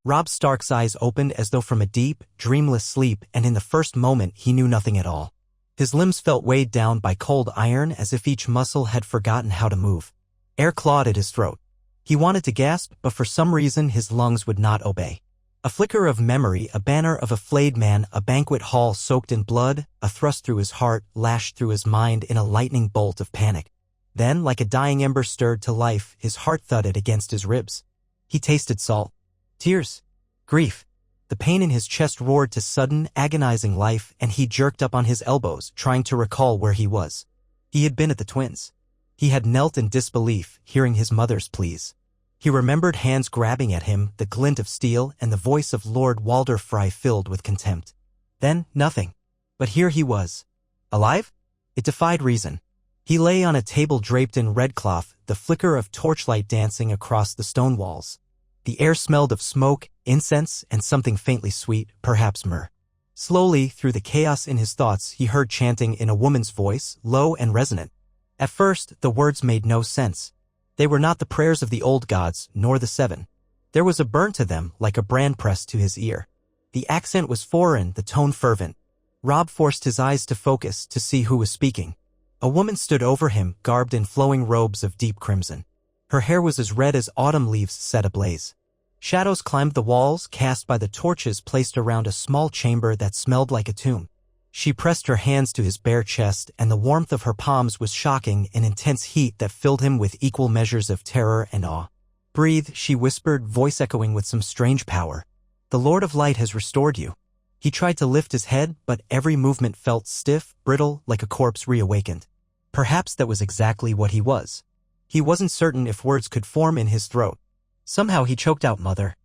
Robb Stark's eyes opened as though from a deep, dreamless sleep, and in the first moment he knew nothing at all. His limbs felt weighed down by cold iron as if each muscle had forgotten how to move. Air clawed at his throat. He wanted to gasp, but for some reason his lungs would not obey. A flicker of memory, a banner of a flayed man, a banquet hall soaked in blood, a thrust through his heart, lashed through his mind in a lightning bolt of panic. Then, like a dying ember stirred to life, his heart thudded against his ribs. He tasted salt. Tears. Grief. The pain in his chest roared to sudden, agonizing life, and he jerked up on his elbows, trying to recall where he was. He had been at the twins. He had knelt in disbelief, hearing his mother's pleas. He remembered hands grabbing at him, the glint of steel, and the voice of Lord Walder Frey filled with contempt. Then, nothing. But here he was. Alive? It defied reason. He lay on a table draped in red cloth, the flicker of torchlight dancing across the stone walls. The air smelled of smoke, incense, and something faintly sweet, perhaps myrrh. Slowly, through the chaos in his thoughts, he heard chanting in a woman's voice, low and resonant. At first, the words made no sense. They were not the prayers of the old gods, nor the seven. There was a burn to them, like a brand pressed to his ear. The accent was foreign, the tone fervent. Robb forced his eyes to focus, to see who was speaking. A woman stood over him, garbed in flowing robes of deep crimson. Her hair was as red as autumn leaves set ablaze. Shadows climbed the walls, cast by the torches placed around a small chamber that smelled like a tomb. She pressed her hands to his bare chest, and the warmth of her palms was shocking, an intense heat that filled him with equal measures of terror and awe. Breathe, she whispered, voice echoing with some strange power. The Lord of Light has restored you. He tried to lift his head, but every movement felt stiff, brittle, like a corpse reawakened. Perhaps that was exactly what he was. He wasn't certain if words could form in his throat. Somehow he choked out, "Mother.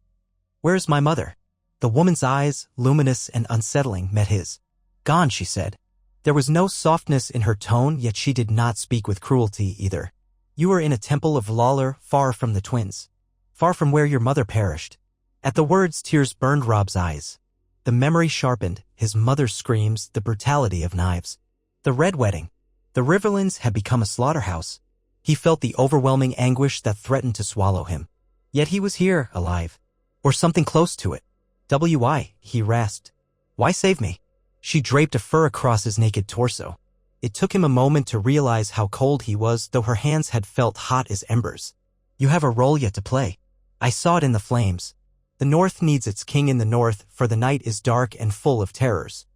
Where's my mother?" The woman's eyes, luminous and unsettling, met his. "Gone," she said. There was no softness in her tone, yet she did not speak with cruelty either. "You are in a temple of Lawlor, far from the twins. Far from where your mother perished." At the words, tears burned Robb's eyes. The memory sharpened, his mother's screams, the brutality of knives. The Red Wedding. The Riverlands had become a slaughterhouse. He felt the overwhelming anguish that threatened to swallow him. Yet he was here, alive. Or something close to it. "Why?" he rasped. "Why save me?" She draped a fur across his naked torso. It took him a moment to realize how cold he was, though her hands had felt hot as embers. "You have a role yet to play. I saw it in the flames. The North needs its king in the North, for the night is dark and full of terrors."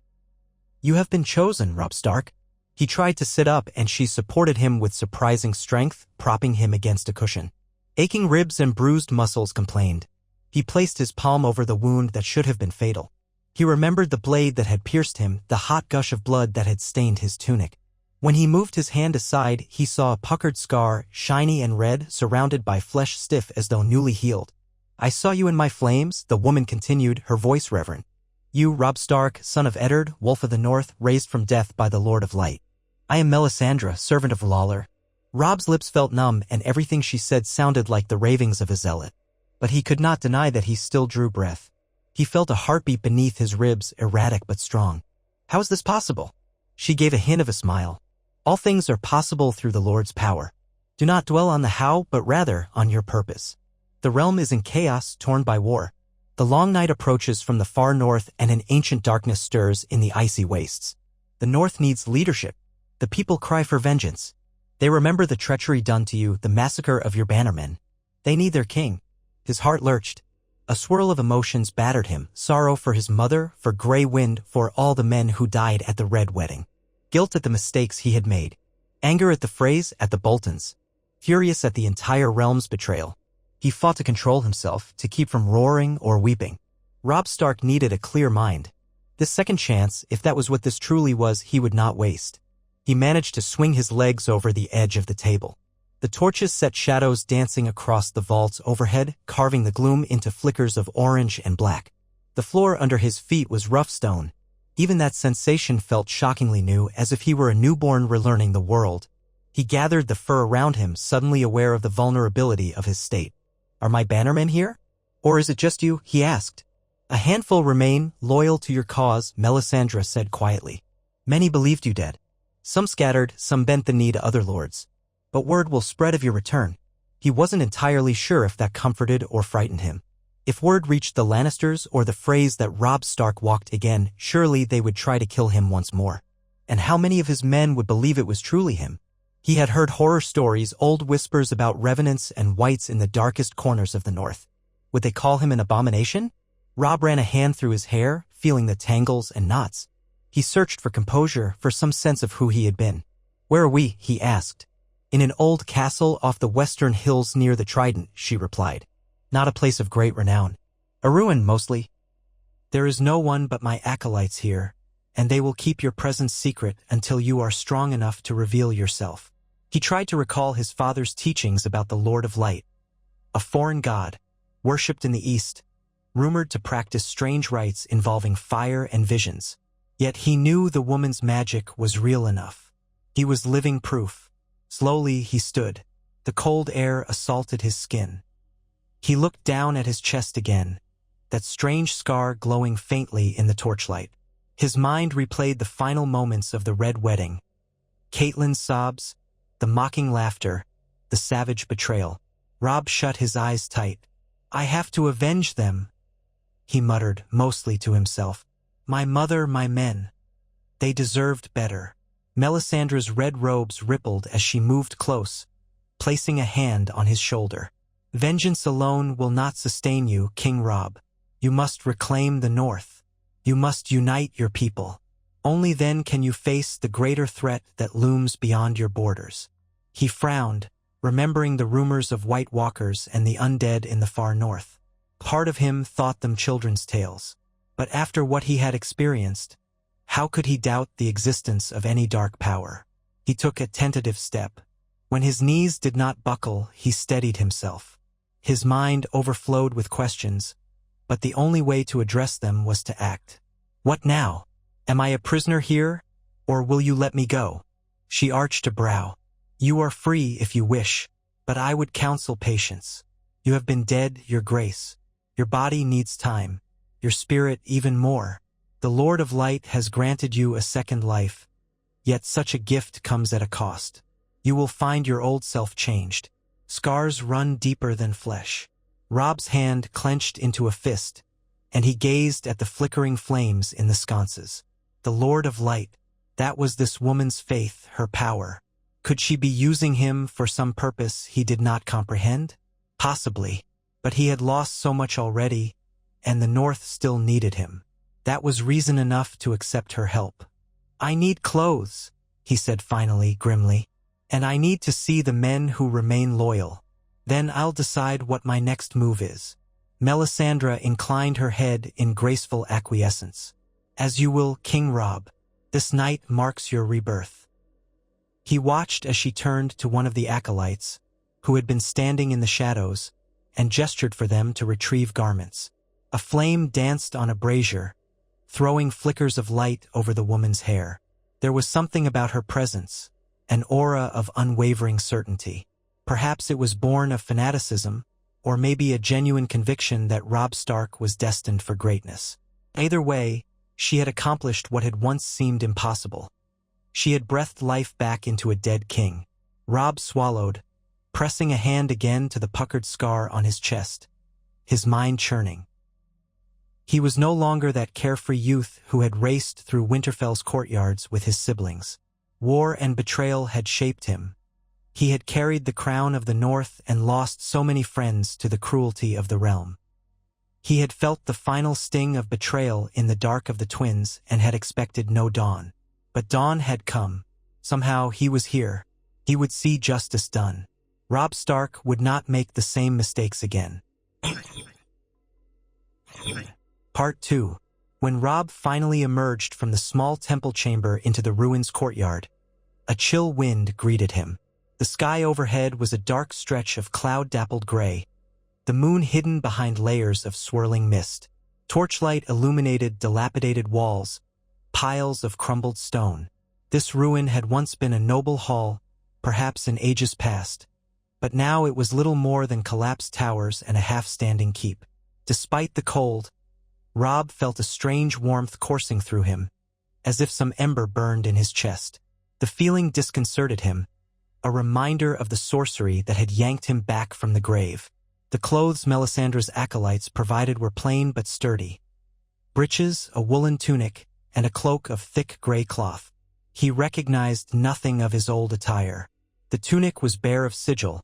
"You have been chosen, Robb Stark." He tried to sit up, and she supported him with surprising strength, propping him against a cushion. Aching ribs and bruised muscles complained. He placed his palm over the wound that should have been fatal. He remembered the blade that had pierced him, the hot gush of blood that had stained his tunic. When he moved his hand aside, he saw a puckered scar, shiny and red, surrounded by flesh stiff as though newly healed. "I saw you in my flames," the woman continued, her voice reverent. "You, Robb Stark, son of Eddard, Wolf of the North, raised from death by the Lord of Light. I am Melisandre, servant of Lawlor." Robb's lips felt numb, and everything she said sounded like the ravings of a zealot. But he could not deny that he still drew breath. He felt a heartbeat beneath his ribs, erratic but strong. "How is this possible?" She gave a hint of a smile. "All things are possible through the Lord's power. Do not dwell on the how, but rather on your purpose. The realm is in chaos, torn by war. The long night approaches from the far north, and an ancient darkness stirs in the icy wastes. The North needs leadership. The people cry for vengeance. They remember the treachery done to you, the massacre of your bannermen. They need their king." His heart lurched. A swirl of emotions battered him, sorrow for his mother, for Grey Wind, for all the men who died at the Red Wedding. Guilt at the mistakes he had made. Anger at the Freys, at the Boltons. Furious at the entire realm's betrayal. He fought to control himself, to keep from roaring or weeping. Robb Stark needed a clear mind. This second chance, if that was what this truly was, he would not waste. He managed to swing his legs over the edge of the table. The torches set shadows dancing across the vaults overhead, carving the gloom into flickers of orange and black. The floor under his feet was rough stone. Even that sensation felt shockingly new, as if he were a newborn relearning the world. He gathered the fur around him, suddenly aware of the vulnerability of his state. "Are my bannermen here? Or is it just you?" he asked. "A handful remain, loyal to your cause," Melisandre said quietly. "Many believed you dead. Some scattered, some bent the knee to other lords. But word will spread of your return." He wasn't entirely sure if that comforted or frightened him. If word reached the Lannisters or the phrase that Robb Stark walked again, surely they would try to kill him once more. And how many of his men would believe it was truly him? He had heard horror stories, old whispers about revenants and wights in the darkest corners of the north. Would they call him an abomination? Robb ran a hand through his hair, feeling the tangles and knots. He searched for composure, for some sense of who he had been. "Where are we?" he asked. "In an old castle off the western hills near the Trident," she replied. "Not a place of great renown. A ruin, mostly. There is no one but my acolytes here, and they will keep your presence secret until you are strong enough to reveal yourself." He tried to recall his father's teachings about the Lord of Light, a foreign god, worshipped in the East, rumored to practice strange rites involving fire and visions. Yet he knew the woman's magic was real enough. He was living proof. Slowly he stood. The cold air assaulted his skin. He looked down at his chest again, that strange scar glowing faintly in the torchlight. His mind replayed the final moments of the Red Wedding. Caitlyn's sobs, the mocking laughter, the savage betrayal. Robb shut his eyes tight. "I have to avenge them," he muttered, mostly to himself. "My mother, my men. They deserved better." Melisandre's red robes rippled as she moved close, placing a hand on his shoulder. "Vengeance alone will not sustain you, King Robb. You must reclaim the North. You must unite your people. Only then can you face the greater threat that looms beyond your borders." He frowned, remembering the rumors of White Walkers and the undead in the far north. Part of him thought them children's tales. But after what he had experienced, how could he doubt the existence of any dark power? He took a tentative step. When his knees did not buckle, he steadied himself. His mind overflowed with questions, but the only way to address them was to act. "What now? Am I a prisoner here, or will you let me go?" She arched a brow. "You are free if you wish, but I would counsel patience. You have been dead, Your Grace. Your body needs time, your spirit even more. The Lord of Light has granted you a second life, yet such a gift comes at a cost. You will find your old self changed. Scars run deeper than flesh." Robb's hand clenched into a fist, and he gazed at the flickering flames in the sconces. The Lord of Light, that was this woman's faith, her power. Could she be using him for some purpose he did not comprehend? Possibly, but he had lost so much already, and the North still needed him. That was reason enough to accept her help. "I need clothes," he said finally, grimly, "and I need to see the men who remain loyal. Then I'll decide what my next move is." Melisandre inclined her head in graceful acquiescence. "As you will, King Robb. This night marks your rebirth." He watched as she turned to one of the acolytes, who had been standing in the shadows, and gestured for them to retrieve garments. A flame danced on a brazier, throwing flickers of light over the woman's hair. There was something about her presence, an aura of unwavering certainty. Perhaps it was born of fanaticism, or maybe a genuine conviction that Robb Stark was destined for greatness. Either way, she had accomplished what had once seemed impossible. She had breathed life back into a dead king. Robb swallowed, pressing a hand again to the puckered scar on his chest, his mind churning. He was no longer that carefree youth who had raced through Winterfell's courtyards with his siblings. War and betrayal had shaped him. He had carried the crown of the North and lost so many friends to the cruelty of the realm. He had felt the final sting of betrayal in the dark of the twins and had expected no dawn. But dawn had come. Somehow he was here. He would see justice done. Robb Stark would not make the same mistakes again. Part 2. When Robb finally emerged from the small temple chamber into the ruins courtyard, a chill wind greeted him. The sky overhead was a dark stretch of cloud-dappled gray, the moon hidden behind layers of swirling mist. Torchlight illuminated dilapidated walls, piles of crumbled stone. This ruin had once been a noble hall, perhaps in ages past, but now it was little more than collapsed towers and a half-standing keep. Despite the cold, Robb felt a strange warmth coursing through him, as if some ember burned in his chest. The feeling disconcerted him, a reminder of the sorcery that had yanked him back from the grave. The clothes Melisandre's acolytes provided were plain but sturdy. Breeches, a woolen tunic, and a cloak of thick gray cloth. He recognized nothing of his old attire. The tunic was bare of sigil,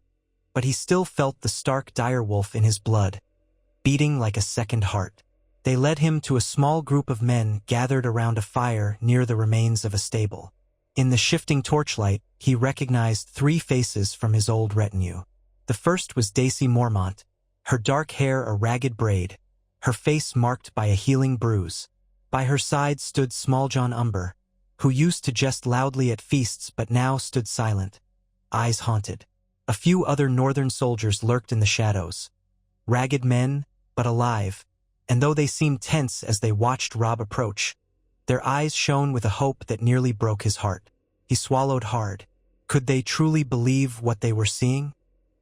but he still felt the stark direwolf in his blood, beating like a second heart. They led him to a small group of men gathered around a fire near the remains of a stable. In the shifting torchlight, he recognized 3 faces from his old retinue. The first was Daisy Mormont, her dark hair a ragged braid, her face marked by a healing bruise. By her side stood Small John Umber, who used to jest loudly at feasts but now stood silent, eyes haunted. A few other northern soldiers lurked in the shadows. Ragged men, but alive, and though they seemed tense as they watched Robb approach, their eyes shone with a hope that nearly broke his heart. He swallowed hard. Could they truly believe what they were seeing?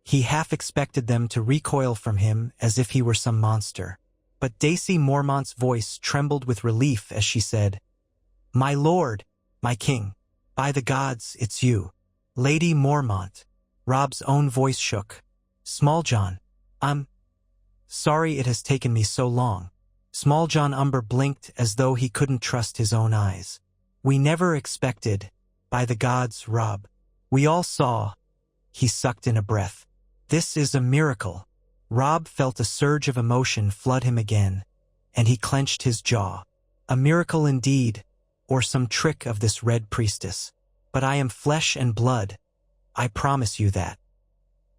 He half expected them to recoil from him as if he were some monster. But Daisy Mormont's voice trembled with relief as she said, "My lord, my king, by the gods, it's you, Lady Mormont." Robb's own voice shook. "Small John, I'm sorry it has taken me so long." Small John Umber blinked as though he couldn't trust his own eyes. "We never expected, by the gods, Robb. We all saw." He sucked in a breath. "This is a miracle." Robb felt a surge of emotion flood him again, and he clenched his jaw. "A miracle indeed, or some trick of this red priestess. But I am flesh and blood. I promise you that."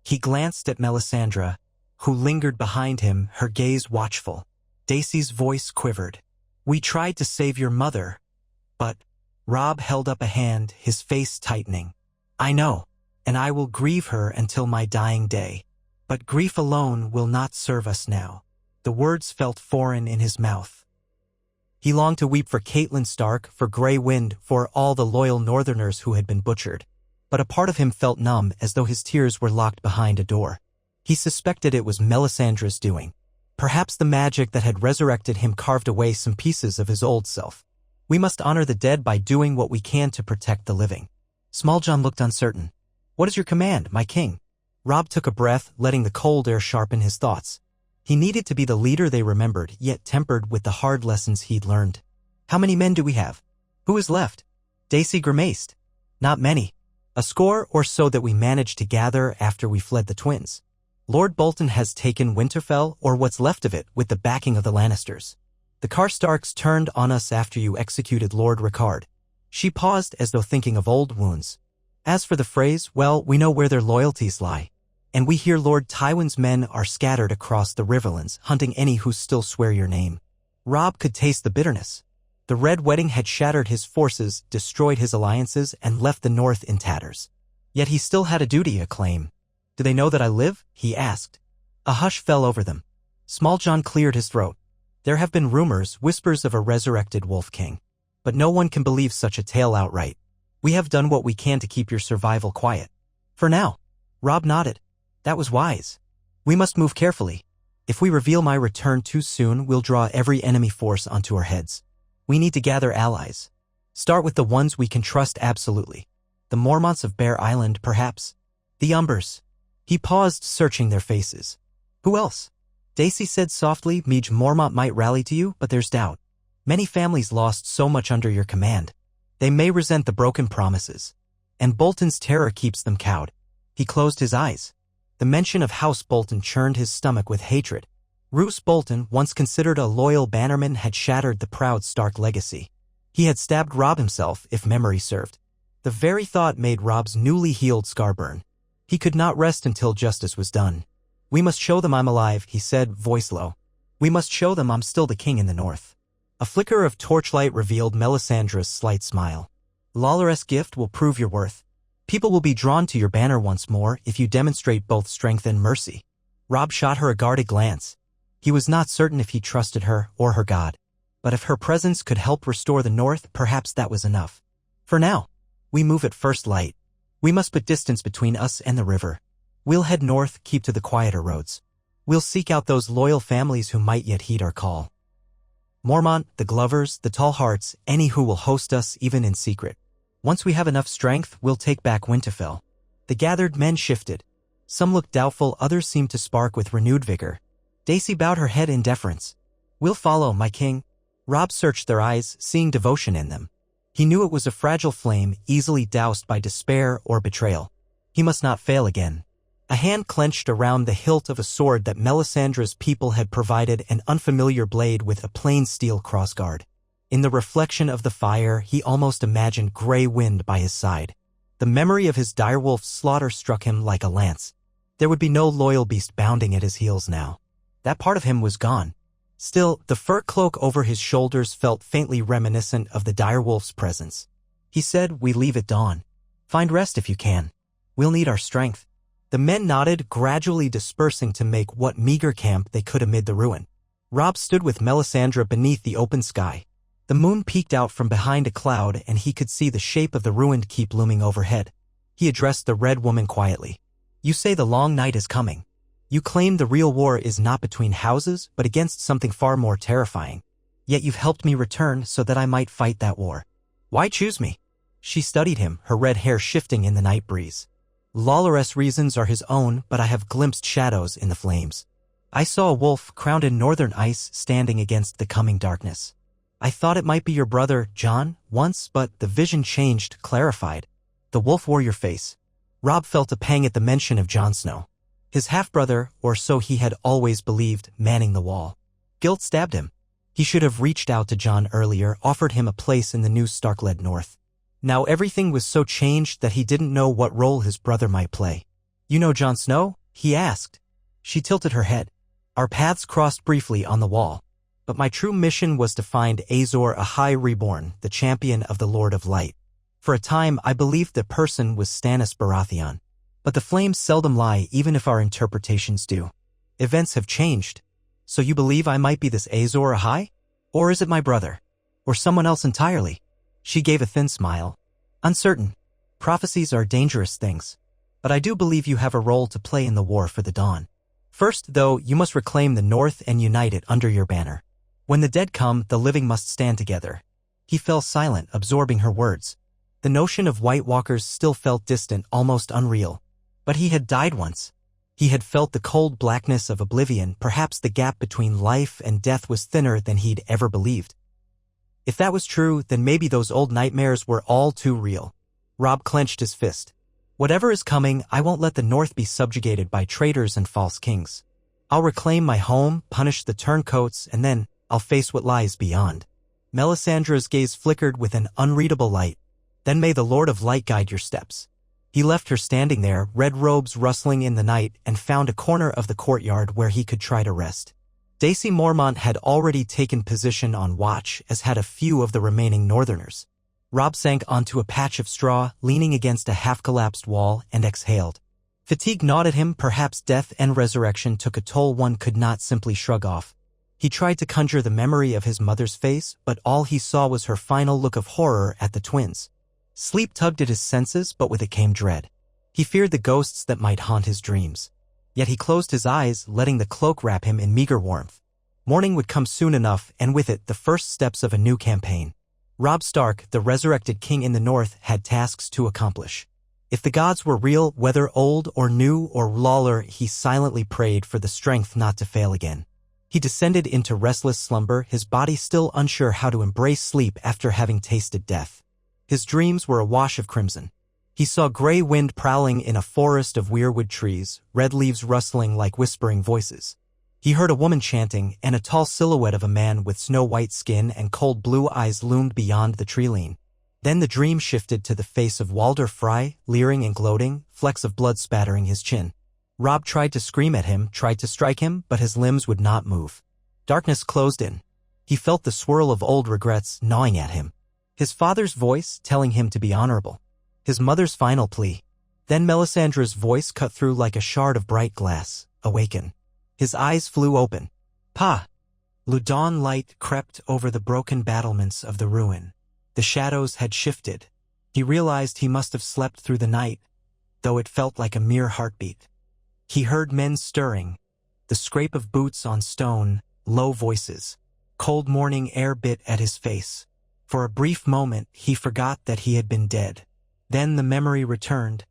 He glanced at Melisandre, who lingered behind him, her gaze watchful. Daisy's voice quivered. "We tried to save your mother, but—" Robb held up a hand, his face tightening. "I know, and I will grieve her until my dying day. But grief alone will not serve us now." The words felt foreign in his mouth. He longed to weep for Catelyn Stark, for Grey Wind, for all the loyal Northerners who had been butchered. But a part of him felt numb, as though his tears were locked behind a door. He suspected it was Melisandre's doing. Perhaps the magic that had resurrected him carved away some pieces of his old self. "We must honor the dead by doing what we can to protect the living." Small John looked uncertain. "What is your command, my king?" Robb took a breath, letting the cold air sharpen his thoughts. He needed to be the leader they remembered, yet tempered with the hard lessons he'd learned. "How many men do we have? Who is left?" Daisy grimaced. "Not many. A score or so that we managed to gather after we fled the twins. Lord Bolton has taken Winterfell, or what's left of it, with the backing of the Lannisters. The Karstarks turned on us after you executed Lord Rickard." She paused as though thinking of old wounds. "As for the Freys, well, we know where their loyalties lie. And we hear Lord Tywin's men are scattered across the Riverlands, hunting any who still swear your name." Robb could taste the bitterness. The Red Wedding had shattered his forces, destroyed his alliances, and left the North in tatters. Yet he still had a duty to claim. "Do they know that I live?" he asked. A hush fell over them. Small John cleared his throat. "There have been rumors, whispers of a resurrected Wolf King. But no one can believe such a tale outright. We have done what we can to keep your survival quiet." "For now." Robb nodded. "That was wise. We must move carefully. If we reveal my return too soon, we'll draw every enemy force onto our heads. We need to gather allies. Start with the ones we can trust absolutely. The Mormonts of Bear Island, perhaps. The Umbers." He paused, searching their faces. "Who else?" Daisy said softly, "Meej Mormont might rally to you, but there's doubt. Many families lost so much under your command. They may resent the broken promises. And Bolton's terror keeps them cowed." He closed his eyes. The mention of House Bolton churned his stomach with hatred. Roose Bolton, once considered a loyal bannerman, had shattered the proud Stark legacy. He had stabbed Robb himself, if memory served. The very thought made Robb's newly healed scar burn. He could not rest until justice was done. "We must show them I'm alive," he said, voice low. "We must show them I'm still the king in the north." A flicker of torchlight revealed Melisandre's slight smile. "Lawler's gift will prove your worth. People will be drawn to your banner once more if you demonstrate both strength and mercy." Robb shot her a guarded glance. He was not certain if he trusted her or her god. But if her presence could help restore the north, perhaps that was enough. "For now, we move at first light. We must put distance between us and the river. We'll head north, keep to the quieter roads. We'll seek out those loyal families who might yet heed our call. Mormont, the Glovers, the Tall Hearts, any who will host us even in secret. Once we have enough strength, we'll take back Winterfell." The gathered men shifted. Some looked doubtful, others seemed to spark with renewed vigor. Daisy bowed her head in deference. "We'll follow, my king." Robb searched their eyes, seeing devotion in them. He knew it was a fragile flame, easily doused by despair or betrayal. He must not fail again. A hand clenched around the hilt of a sword that Melisandre's people had provided, an unfamiliar blade with a plain steel crossguard. In the reflection of the fire, he almost imagined Grey Wind by his side. The memory of his direwolf's slaughter struck him like a lance. There would be no loyal beast bounding at his heels now. That part of him was gone. Still, the fur cloak over his shoulders felt faintly reminiscent of the direwolf's presence. He said, "We leave at dawn. Find rest if you can. We'll need our strength." The men nodded, gradually dispersing to make what meager camp they could amid the ruin. Robb stood with Melisandre beneath the open sky. The moon peeked out from behind a cloud, and he could see the shape of the ruined keep looming overhead. He addressed the Red Woman quietly. "You say the long night is coming. You claim the real war is not between houses, but against something far more terrifying. Yet you've helped me return so that I might fight that war. Why choose me?" She studied him, her red hair shifting in the night breeze. "Lawless reasons are his own, but I have glimpsed shadows in the flames. I saw a wolf crowned in northern ice standing against the coming darkness. I thought it might be your brother, Jon, once, but the vision changed, clarified. The wolf wore your face." Robb felt a pang at the mention of Jon Snow. His half-brother, or so he had always believed, manning the wall. Guilt stabbed him. He should have reached out to Jon earlier, offered him a place in the new Stark-led North. Now everything was so changed that he didn't know what role his brother might play. "You know Jon Snow?" he asked. She tilted her head. "Our paths crossed briefly on the wall. But my true mission was to find Azor Ahai Reborn, the champion of the Lord of Light. For a time I believed the person was Stannis Baratheon. But the flames seldom lie, even if our interpretations do. Events have changed. So you believe I might be this Azor Ahai? Or is it my brother? Or someone else entirely?" She gave a thin smile. "Uncertain. Prophecies are dangerous things. But I do believe you have a role to play in the war for the dawn. First, though, you must reclaim the North and unite it under your banner. When the dead come, the living must stand together." He fell silent, absorbing her words. The notion of White Walkers still felt distant, almost unreal. But he had died once. He had felt the cold blackness of oblivion. Perhaps the gap between life and death was thinner than he'd ever believed. If that was true, then maybe those old nightmares were all too real. Robb clenched his fist. "Whatever is coming, I won't let the North be subjugated by traitors and false kings. I'll reclaim my home, punish the turncoats, and then I'll face what lies beyond." Melisandre's gaze flickered with an unreadable light. "Then may the Lord of Light guide your steps." He left her standing there, red robes rustling in the night, and found a corner of the courtyard where he could try to rest. Daisy Mormont had already taken position on watch, as had a few of the remaining northerners. Robb sank onto a patch of straw, leaning against a half-collapsed wall, and exhaled. Fatigue gnawed at him. Perhaps death and resurrection took a toll one could not simply shrug off. He tried to conjure the memory of his mother's face, but all he saw was her final look of horror at the twins. Sleep tugged at his senses, but with it came dread. He feared the ghosts that might haunt his dreams. Yet he closed his eyes, letting the cloak wrap him in meager warmth. Morning would come soon enough, and with it the first steps of a new campaign. Robb Stark, the resurrected king in the North, had tasks to accomplish. If the gods were real, whether old or new or Lawler, he silently prayed for the strength not to fail again. He descended into restless slumber, his body still unsure how to embrace sleep after having tasted death. His dreams were awash of crimson. He saw Grey Wind prowling in a forest of weirwood trees, red leaves rustling like whispering voices. He heard a woman chanting, and a tall silhouette of a man with snow-white skin and cold blue eyes loomed beyond the tree-line. Then the dream shifted to the face of Walder Frey, leering and gloating, flecks of blood spattering his chin. Robb tried to scream at him, tried to strike him, but his limbs would not move. Darkness closed in. He felt the swirl of old regrets gnawing at him. His father's voice telling him to be honorable. His mother's final plea. Then Melisandre's voice cut through like a shard of bright glass. "Awaken." His eyes flew open. "Pa!" Dawn light crept over the broken battlements of the ruin. The shadows had shifted. He realized he must have slept through the night, though it felt like a mere heartbeat. He heard men stirring, the scrape of boots on stone, low voices. Cold morning air bit at his face. For a brief moment, he forgot that he had been dead. Then the memory returned,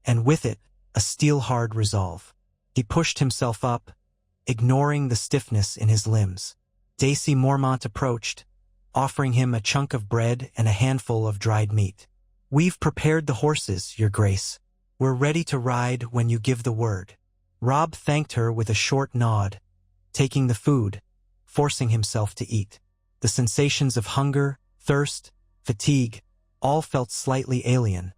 and with it, a steel-hard resolve. He pushed himself up, ignoring the stiffness in his limbs. Daisy Mormont approached, offering him a chunk of bread and a handful of dried meat. "We've prepared the horses, Your Grace. We're ready to ride when you give the word." Robb thanked her with a short nod, taking the food, forcing himself to eat. The sensations of hunger, thirst, fatigue, all felt slightly alien,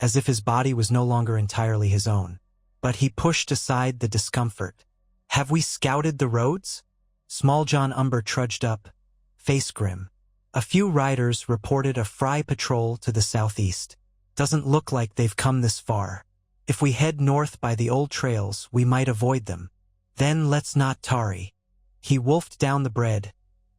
as if his body was no longer entirely his own. But he pushed aside the discomfort. "Have we scouted the roads?" Small John Umber trudged up, face grim. A few riders reported a fry patrol to the southeast. "Doesn't look like they've come this far. If we head north by the old trails, we might avoid them. Then let's not tarry." He wolfed down the bread,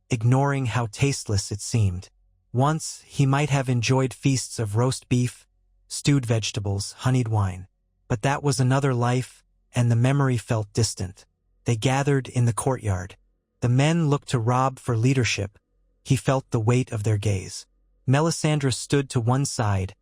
ignoring how tasteless it seemed. Once, he might have enjoyed feasts of roast beef, stewed vegetables, honeyed wine. But that was another life, and the memory felt distant. They gathered in the courtyard. The men looked to Robb for leadership. He felt the weight of their gaze. Melisandre stood to one side,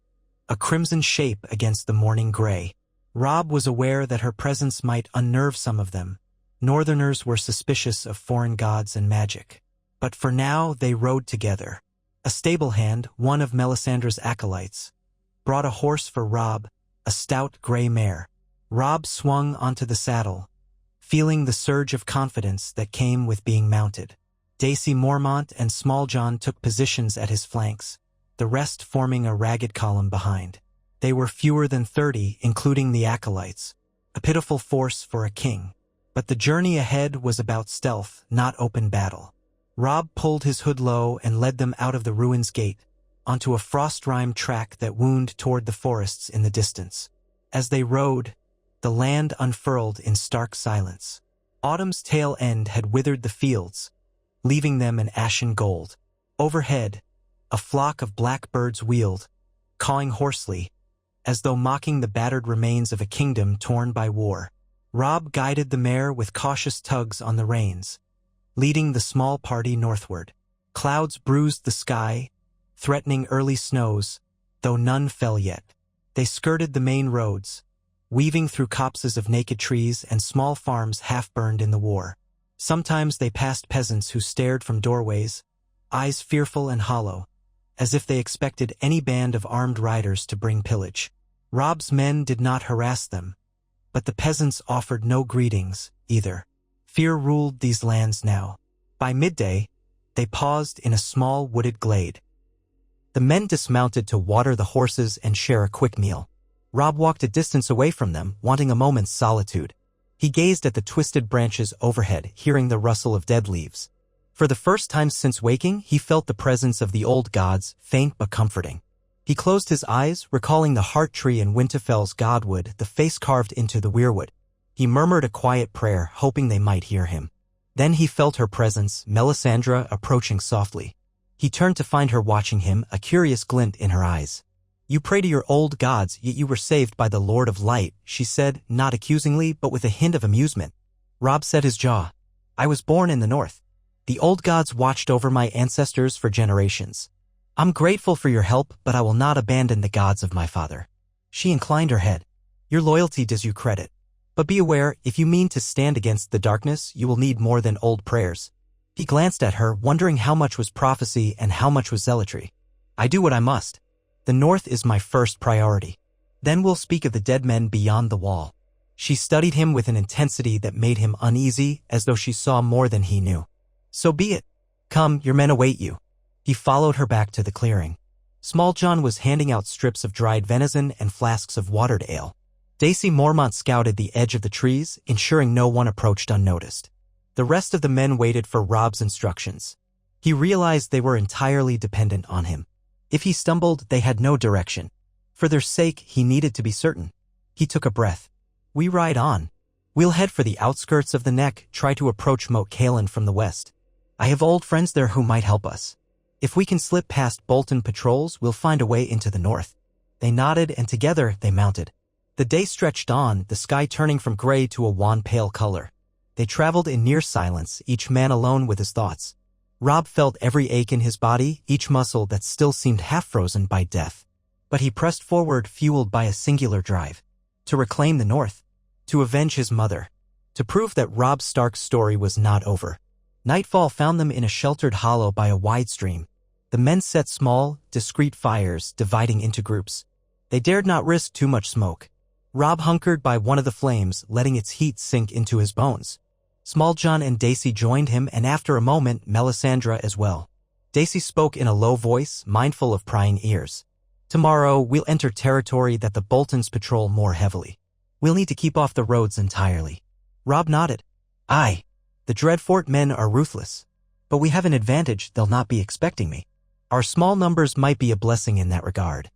a crimson shape against the morning gray. Robb was aware that her presence might unnerve some of them. Northerners were suspicious of foreign gods and magic. But for now, they rode together. A stable hand, one of Melisandre's acolytes, brought a horse for Robb, a stout gray mare. Robb swung onto the saddle, feeling the surge of confidence that came with being mounted. Daisy Mormont and Small John took positions at his flanks, the rest forming a ragged column behind. They were fewer than 30, including the acolytes, a pitiful force for a king. But the journey ahead was about stealth, not open battle. Robb pulled his hood low and led them out of the ruins gate, onto a frost-rimed track that wound toward the forests in the distance. As they rode, the land unfurled in stark silence. Autumn's tail end had withered the fields, leaving them an ashen gold. Overhead, a flock of blackbirds wheeled, cawing hoarsely, as though mocking the battered remains of a kingdom torn by war. Robb guided the mare with cautious tugs on the reins, leading the small party northward. Clouds bruised the sky, threatening early snows, though none fell yet. They skirted the main roads, weaving through copses of naked trees and small farms half-burned in the war. Sometimes they passed peasants who stared from doorways, eyes fearful and hollow, as if they expected any band of armed riders to bring pillage. Robb's men did not harass them, but the peasants offered no greetings, either. Fear ruled these lands now. By midday, they paused in a small wooded glade. The men dismounted to water the horses and share a quick meal. Robb walked a distance away from them, wanting a moment's solitude. He gazed at the twisted branches overhead, hearing the rustle of dead leaves. For the first time since waking, he felt the presence of the old gods, faint but comforting. He closed his eyes, recalling the heart tree in Winterfell's godwood, the face carved into the weirwood. He murmured a quiet prayer, hoping they might hear him. Then he felt her presence, Melisandre, approaching softly. He turned to find her watching him, a curious glint in her eyes. "You pray to your old gods, yet you were saved by the Lord of Light," she said, not accusingly, but with a hint of amusement. Robb set his jaw. "I was born in the north. The old gods watched over my ancestors for generations. I'm grateful for your help, but I will not abandon the gods of my father." She inclined her head. "Your loyalty does you credit. But be aware, if you mean to stand against the darkness, you will need more than old prayers." He glanced at her, wondering how much was prophecy and how much was zealotry. "I do what I must. The north is my first priority. Then we'll speak of the dead men beyond the wall." She studied him with an intensity that made him uneasy, as though she saw more than he knew. "So be it. Come, your men await you." He followed her back to the clearing. Small John was handing out strips of dried venison and flasks of watered ale. Daisy Mormont scouted the edge of the trees, ensuring no one approached unnoticed. The rest of the men waited for Robb's instructions. He realized they were entirely dependent on him. If he stumbled, they had no direction. For their sake, he needed to be certain. He took a breath. "We ride on. We'll head for the outskirts of the neck, try to approach Moat Cailin from the west. I have old friends there who might help us. If we can slip past Bolton patrols, we'll find a way into the north." They nodded, and together they mounted. The day stretched on, the sky turning from gray to a wan pale color. They traveled in near silence, each man alone with his thoughts. Robb felt every ache in his body, each muscle that still seemed half-frozen by death. But he pressed forward, fueled by a singular drive. To reclaim the North. To avenge his mother. To prove that Robb Stark's story was not over. Nightfall found them in a sheltered hollow by a wide stream. The men set small, discreet fires, dividing into groups. They dared not risk too much smoke. Robb hunkered by one of the flames, letting its heat sink into his bones. Small John and Daisy joined him, and after a moment, Melisandre as well. Daisy spoke in a low voice, mindful of prying ears. Tomorrow, we'll enter territory that the Boltons patrol more heavily. We'll need to keep off the roads entirely. Robb nodded. Aye. The Dreadfort men are ruthless. But we have an advantage, they'll not be expecting me. Our small numbers might be a blessing in that regard.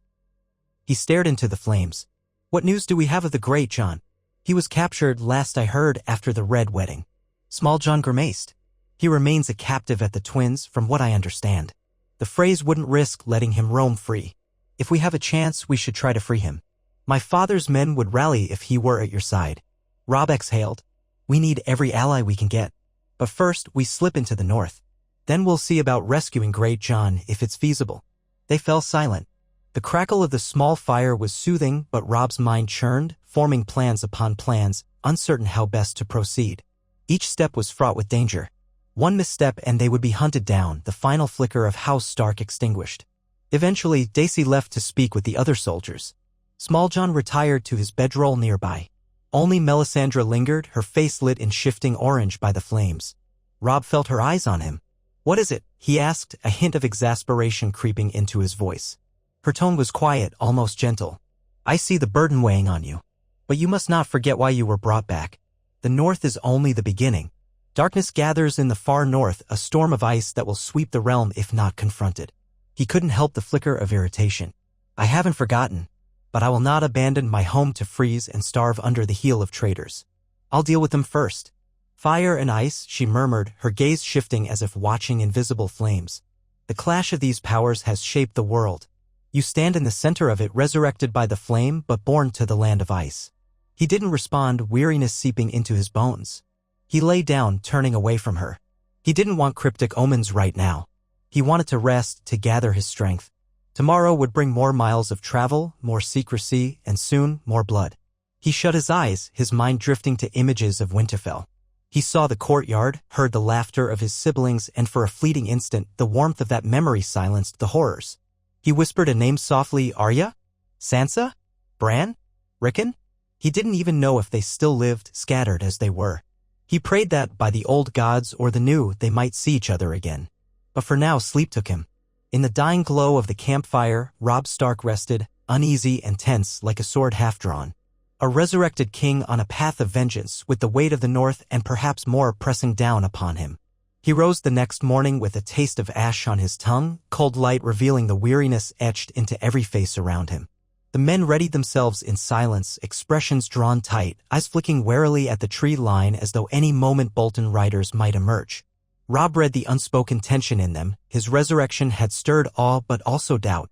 He stared into the flames. What news do we have of the Great John? He was captured, last I heard, after the Red Wedding. Small John grimaced. He remains a captive at the Twins, from what I understand. The Freys wouldn't risk letting him roam free. If we have a chance, we should try to free him. My father's men would rally if he were at your side. Robb exhaled. We need every ally we can get. But first, we slip into the north. Then we'll see about rescuing Great John if it's feasible. They fell silent. The crackle of the small fire was soothing, but Robb's mind churned, forming plans upon plans, uncertain how best to proceed. Each step was fraught with danger. One misstep and they would be hunted down, the final flicker of House Stark extinguished. Eventually, Daisy left to speak with the other soldiers. Small John retired to his bedroll nearby. Only Melisandre lingered, her face lit in shifting orange by the flames. Robb felt her eyes on him. What is it? He asked, a hint of exasperation creeping into his voice. Her tone was quiet, almost gentle. I see the burden weighing on you. But you must not forget why you were brought back. The north is only the beginning. Darkness gathers in the far north, a storm of ice that will sweep the realm if not confronted. He couldn't help the flicker of irritation. I haven't forgotten, but I will not abandon my home to freeze and starve under the heel of traitors. I'll deal with them first. Fire and ice, she murmured, her gaze shifting as if watching invisible flames. The clash of these powers has shaped the world. You stand in the center of it, resurrected by the flame, but born to the land of ice. He didn't respond, weariness seeping into his bones. He lay down, turning away from her. He didn't want cryptic omens right now. He wanted to rest, to gather his strength. Tomorrow would bring more miles of travel, more secrecy, and soon, more blood. He shut his eyes, his mind drifting to images of Winterfell. He saw the courtyard, heard the laughter of his siblings, and for a fleeting instant, the warmth of that memory silenced the horrors. He whispered a name softly, Arya? Sansa? Bran? Rickon? He didn't even know if they still lived, scattered as they were. He prayed that, by the old gods or the new, they might see each other again. But for now, sleep took him. In the dying glow of the campfire, Robb Stark rested, uneasy and tense like a sword half-drawn. A resurrected king on a path of vengeance, with the weight of the north and perhaps more pressing down upon him. He rose the next morning with a taste of ash on his tongue, cold light revealing the weariness etched into every face around him. The men readied themselves in silence, expressions drawn tight, eyes flicking warily at the tree line as though any moment Bolton riders might emerge. Robb read the unspoken tension in them. His resurrection had stirred awe but also doubt.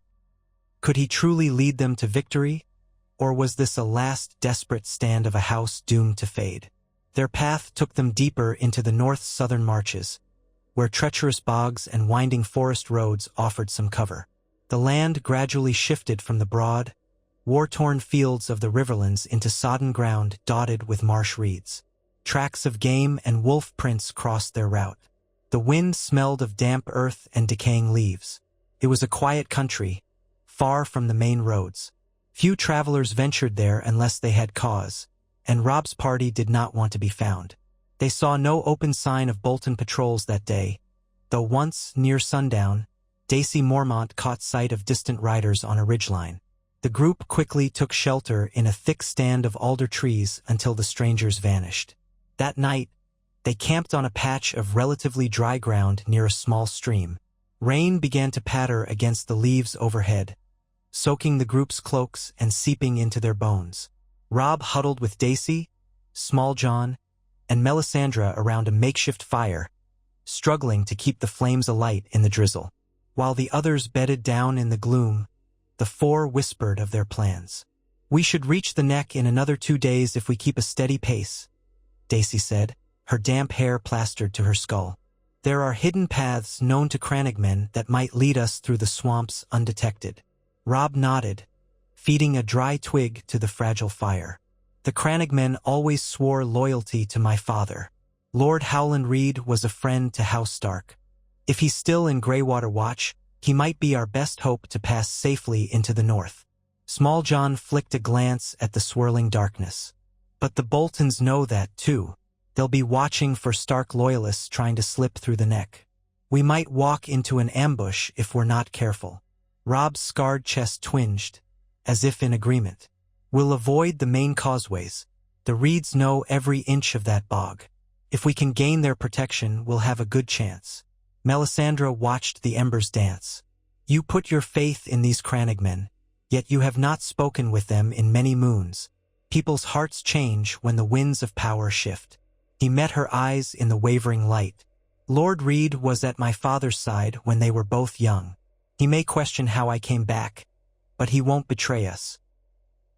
Could he truly lead them to victory? Or was this a last desperate stand of a house doomed to fade? Their path took them deeper into the north's southern marches, where treacherous bogs and winding forest roads offered some cover. The land gradually shifted from the broad, war-torn fields of the riverlands into sodden ground dotted with marsh reeds. Tracks of game and wolf prints crossed their route. The wind smelled of damp earth and decaying leaves. It was a quiet country, far from the main roads. Few travelers ventured there unless they had cause, and Robb's party did not want to be found. They saw no open sign of Bolton patrols that day, though once, near sundown, Daisy Mormont caught sight of distant riders on a ridgeline. The group quickly took shelter in a thick stand of alder trees until the strangers vanished. That night, they camped on a patch of relatively dry ground near a small stream. Rain began to patter against the leaves overhead, soaking the group's cloaks and seeping into their bones. Robb huddled with Daisy, Small John, and Melisandre around a makeshift fire, struggling to keep the flames alight in the drizzle. While the others bedded down in the gloom, the four whispered of their plans. We should reach the neck in another 2 days if we keep a steady pace, Daisy said, her damp hair plastered to her skull. There are hidden paths known to Crannogmen that might lead us through the swamps undetected. Robb nodded, feeding a dry twig to the fragile fire. The Crannogmen always swore loyalty to my father. Lord Howland Reed was a friend to House Stark. If he's still in Greywater Watch, he might be our best hope to pass safely into the north. Small John flicked a glance at the swirling darkness. But the Boltons know that, too. They'll be watching for Stark loyalists trying to slip through the neck. We might walk into an ambush if we're not careful. Robb's scarred chest twinged, as if in agreement. We'll avoid the main causeways. The Reeds know every inch of that bog. If we can gain their protection, we'll have a good chance. Melisandre watched the embers dance. You put your faith in these Crannogmen, yet you have not spoken with them in many moons. People's hearts change when the winds of power shift. He met her eyes in the wavering light. Lord Reed was at my father's side when they were both young. He may question how I came back, but he won't betray us.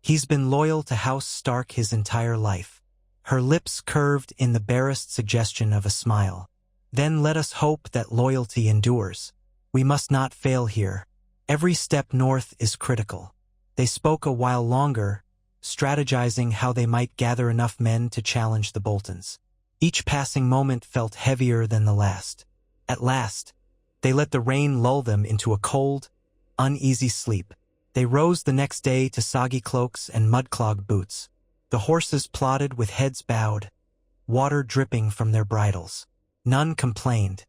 He's been loyal to House Stark his entire life. Her lips curved in the barest suggestion of a smile. Then let us hope that loyalty endures. We must not fail here. Every step north is critical. They spoke a while longer, strategizing how they might gather enough men to challenge the Boltons. Each passing moment felt heavier than the last. At last, they let the rain lull them into a cold, uneasy sleep. They rose the next day to soggy cloaks and mud-clogged boots. The horses plodded with heads bowed, water dripping from their bridles. None complained.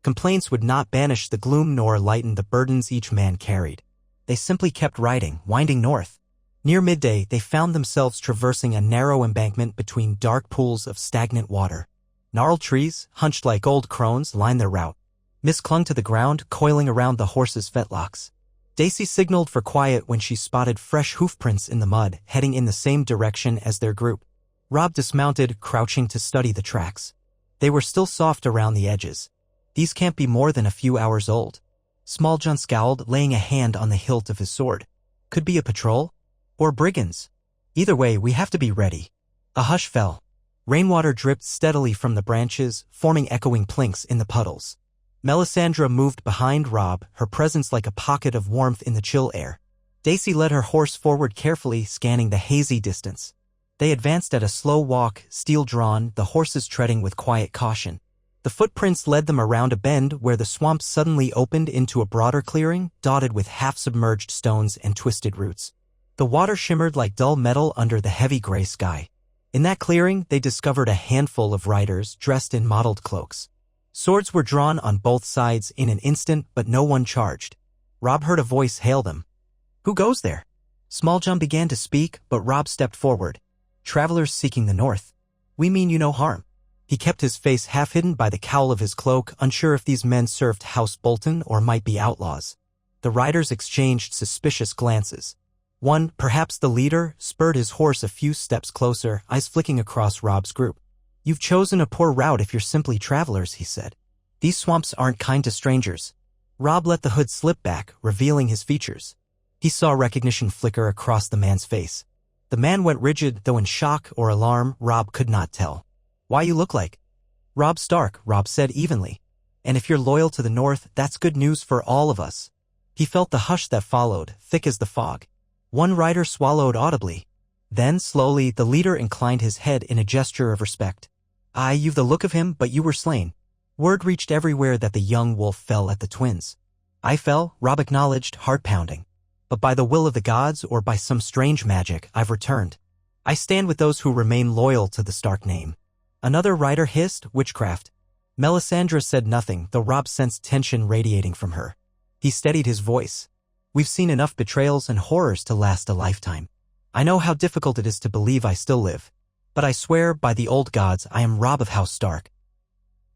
Complaints would not banish the gloom nor lighten the burdens each man carried. They simply kept riding, winding north. Near midday, they found themselves traversing a narrow embankment between dark pools of stagnant water. Gnarled trees, hunched like old crones, lined their route. Mist clung to the ground, coiling around the horses' fetlocks. Daisy signaled for quiet when she spotted fresh hoofprints in the mud, heading in the same direction as their group. Robb dismounted, crouching to study the tracks. They were still soft around the edges. These can't be more than a few hours old. Small John scowled, laying a hand on the hilt of his sword. Could be a patrol? Or brigands. Either way, we have to be ready. A hush fell. Rainwater dripped steadily from the branches, forming echoing plinks in the puddles. Melisandre moved behind Robb, her presence like a pocket of warmth in the chill air. Daisy led her horse forward carefully, scanning the hazy distance. They advanced at a slow walk, steel drawn, the horses treading with quiet caution. The footprints led them around a bend where the swamp suddenly opened into a broader clearing, dotted with half-submerged stones and twisted roots. The water shimmered like dull metal under the heavy gray sky. In that clearing, they discovered a handful of riders dressed in mottled cloaks. Swords were drawn on both sides in an instant, but no one charged. Robb heard a voice hail them. "Who goes there?" Small John began to speak, but Robb stepped forward. "Travelers seeking the north. We mean you no harm." He kept his face half hidden by the cowl of his cloak, unsure if these men served House Bolton or might be outlaws. The riders exchanged suspicious glances. One, perhaps the leader, spurred his horse a few steps closer, eyes flicking across Robb's group. "You've chosen a poor route if you're simply travelers," he said. "These swamps aren't kind to strangers." Robb let the hood slip back, revealing his features. He saw recognition flicker across the man's face. The man went rigid, though in shock or alarm, Robb could not tell. "Why you look like?" "Robb Stark," Robb said evenly. "And if you're loyal to the north, that's good news for all of us." He felt the hush that followed, thick as the fog. One rider swallowed audibly. Then, slowly, the leader inclined his head in a gesture of respect. "Aye, you've the look of him, but you were slain." Word reached everywhere that the young wolf fell at the twins. "I fell," Robb acknowledged, heart pounding. "But by the will of the gods or by some strange magic, I've returned. I stand with those who remain loyal to the Stark name." Another rider hissed, "Witchcraft." Melisandre said nothing, though Robb sensed tension radiating from her. He steadied his voice. "We've seen enough betrayals and horrors to last a lifetime. I know how difficult it is to believe I still live. But I swear by the old gods I am Robb of House Stark."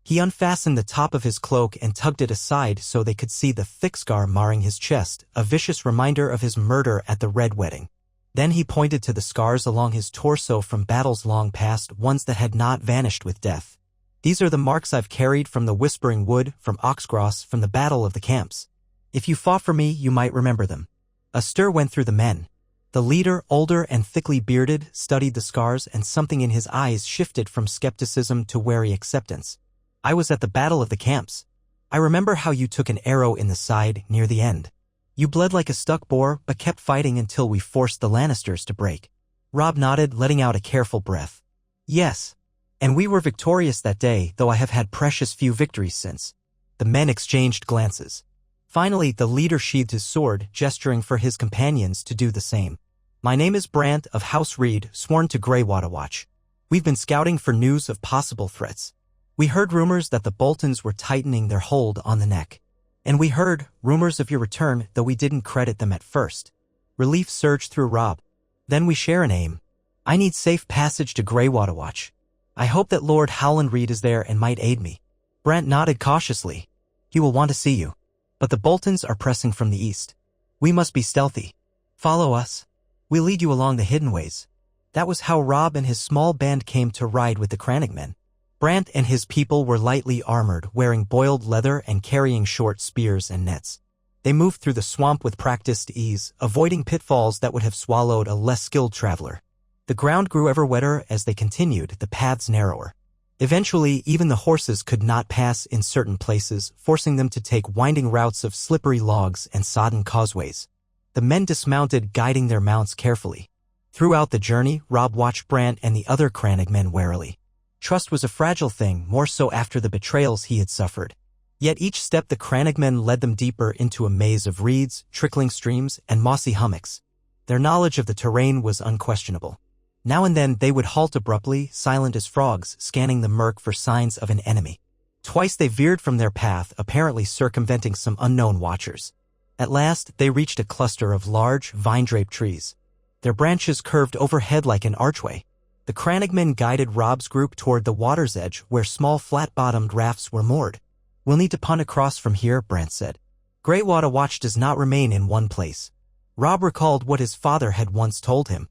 He unfastened the top of his cloak and tugged it aside so they could see the thick scar marring his chest, a vicious reminder of his murder at the Red Wedding. Then he pointed to the scars along his torso from battles long past, ones that had not vanished with death. "These are the marks I've carried from the Whispering Wood, from Oxcross, from the Battle of the Camps. If you fought for me, you might remember them." A stir went through the men. The leader, older and thickly bearded, studied the scars, and something in his eyes shifted from skepticism to wary acceptance. "I was at the Battle of the Camps. I remember how you took an arrow in the side near the end. You bled like a stuck boar, but kept fighting until we forced the Lannisters to break." Robb nodded, letting out a careful breath. Yes. And we were victorious that day, though I have had precious few victories since. The men exchanged glances. Finally, the leader sheathed his sword, gesturing for his companions to do the same. My name is Brant of House Reed, sworn to Greywater Watch. We've been scouting for news of possible threats. We heard rumors that the Boltons were tightening their hold on the neck. And we heard rumors of your return, though we didn't credit them at first. Relief surged through Robb. Then we share an aim. I need safe passage to Greywater Watch. I hope that Lord Howland Reed is there and might aid me. Brant nodded cautiously. He will want to see you. But the Boltons are pressing from the east. We must be stealthy. Follow us. We'll lead you along the hidden ways. That was how Robb and his small band came to ride with the Crannogmen. Brant and his people were lightly armored, wearing boiled leather and carrying short spears and nets. They moved through the swamp with practiced ease, avoiding pitfalls that would have swallowed a less skilled traveler. The ground grew ever wetter as they continued, the paths narrower. Eventually, even the horses could not pass in certain places, forcing them to take winding routes of slippery logs and sodden causeways. The men dismounted, guiding their mounts carefully. Throughout the journey, Robb watched Brant and the other Crannogmen warily. Trust was a fragile thing, more so after the betrayals he had suffered. Yet each step the Crannogmen led them deeper into a maze of reeds, trickling streams, and mossy hummocks. Their knowledge of the terrain was unquestionable. Now and then they would halt abruptly, silent as frogs, scanning the murk for signs of an enemy. Twice they veered from their path, apparently circumventing some unknown watchers. At last, they reached a cluster of large, vine-draped trees. Their branches curved overhead like an archway. The Crannogmen guided Robb's group toward the water's edge, where small flat-bottomed rafts were moored. We'll need to punt across from here, Brant said. Greywater Watch does not remain in one place. Robb recalled what his father had once told him.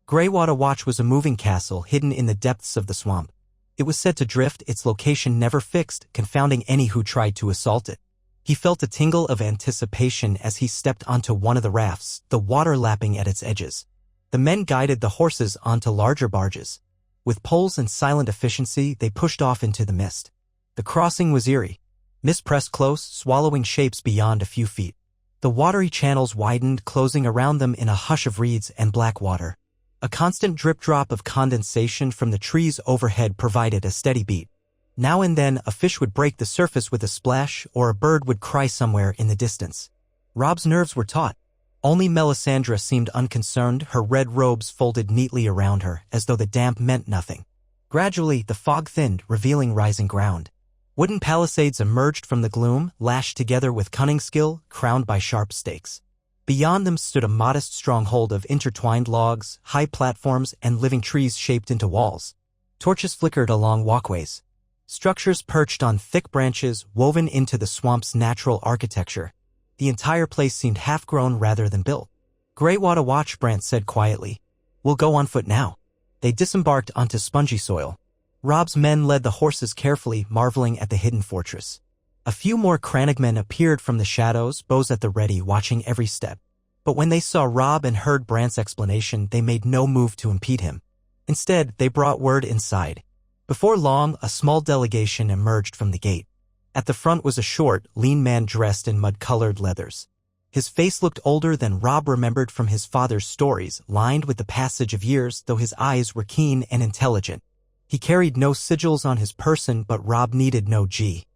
Greywater Watch was a moving castle hidden in the depths of the swamp. It was said to drift, its location never fixed, confounding any who tried to assault it. He felt a tingle of anticipation as he stepped onto one of the rafts, the water lapping at its edges. The men guided the horses onto larger barges. With poles and silent efficiency, they pushed off into the mist. The crossing was eerie. Mist pressed close, swallowing shapes beyond a few feet. The watery channels widened, closing around them in a hush of reeds and black water. A constant drip-drop of condensation from the trees overhead provided a steady beat. Now and then, a fish would break the surface with a splash, or a bird would cry somewhere in the distance. Robb's nerves were taut. Only Melisandre seemed unconcerned, her red robes folded neatly around her, as though the damp meant nothing. Gradually, the fog thinned, revealing rising ground. Wooden palisades emerged from the gloom, lashed together with cunning skill, crowned by sharp stakes. Beyond them stood a modest stronghold of intertwined logs, high platforms, and living trees shaped into walls. Torches flickered along walkways. Structures perched on thick branches woven into the swamp's natural architecture. The entire place seemed half-grown rather than built. Greywater Watch, Brant said quietly. We'll go on foot now. They disembarked onto spongy soil. Robb's men led the horses carefully, marveling at the hidden fortress. A few more Crannogmen appeared from the shadows, bows at the ready, watching every step. But when they saw Robb and heard Brant's explanation, they made no move to impede him. Instead, they brought word inside. Before long, a small delegation emerged from the gate. At the front was a short, lean man dressed in mud-colored leathers. His face looked older than Robb remembered from his father's stories, lined with the passage of years, though his eyes were keen and intelligent. He carried no sigils on his person, but Robb needed no G.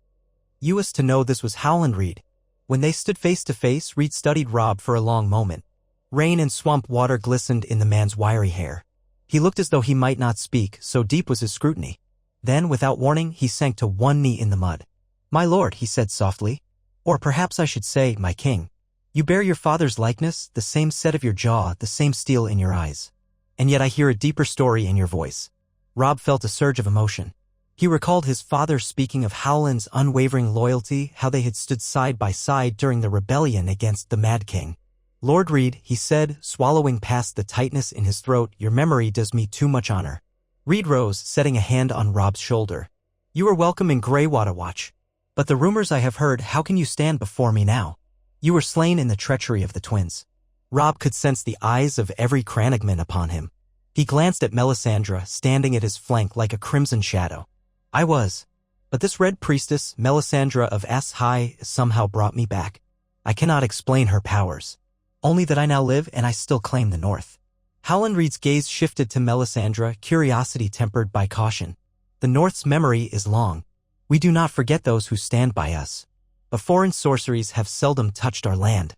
You was to know this was Howland Reed. When they stood face to face, Reed studied Robb for a long moment. Rain and swamp water glistened in the man's wiry hair. He looked as though he might not speak, so deep was his scrutiny. Then, without warning, he sank to one knee in the mud. My lord, he said softly. Or perhaps I should say, my king. You bear your father's likeness, the same set of your jaw, the same steel in your eyes. And yet I hear a deeper story in your voice. Robb felt a surge of emotion. He recalled his father speaking of Howland's unwavering loyalty, how they had stood side by side during the rebellion against the Mad King. Lord Reed, he said, swallowing past the tightness in his throat, your memory does me too much honor. Reed rose, setting a hand on Robb's shoulder. You are welcome in Greywater Watch. But the rumors I have heard, how can you stand before me now? You were slain in the treachery of the twins. Robb could sense the eyes of every Crannogman upon him. He glanced at Melisandre, standing at his flank like a crimson shadow. I was. But this red priestess, Melisandre of High, somehow brought me back. I cannot explain her powers. Only that I now live and I still claim the north. Howland Reed's gaze shifted to Melisandre, curiosity tempered by caution. The North's memory is long. We do not forget those who stand by us. But foreign sorceries have seldom touched our land.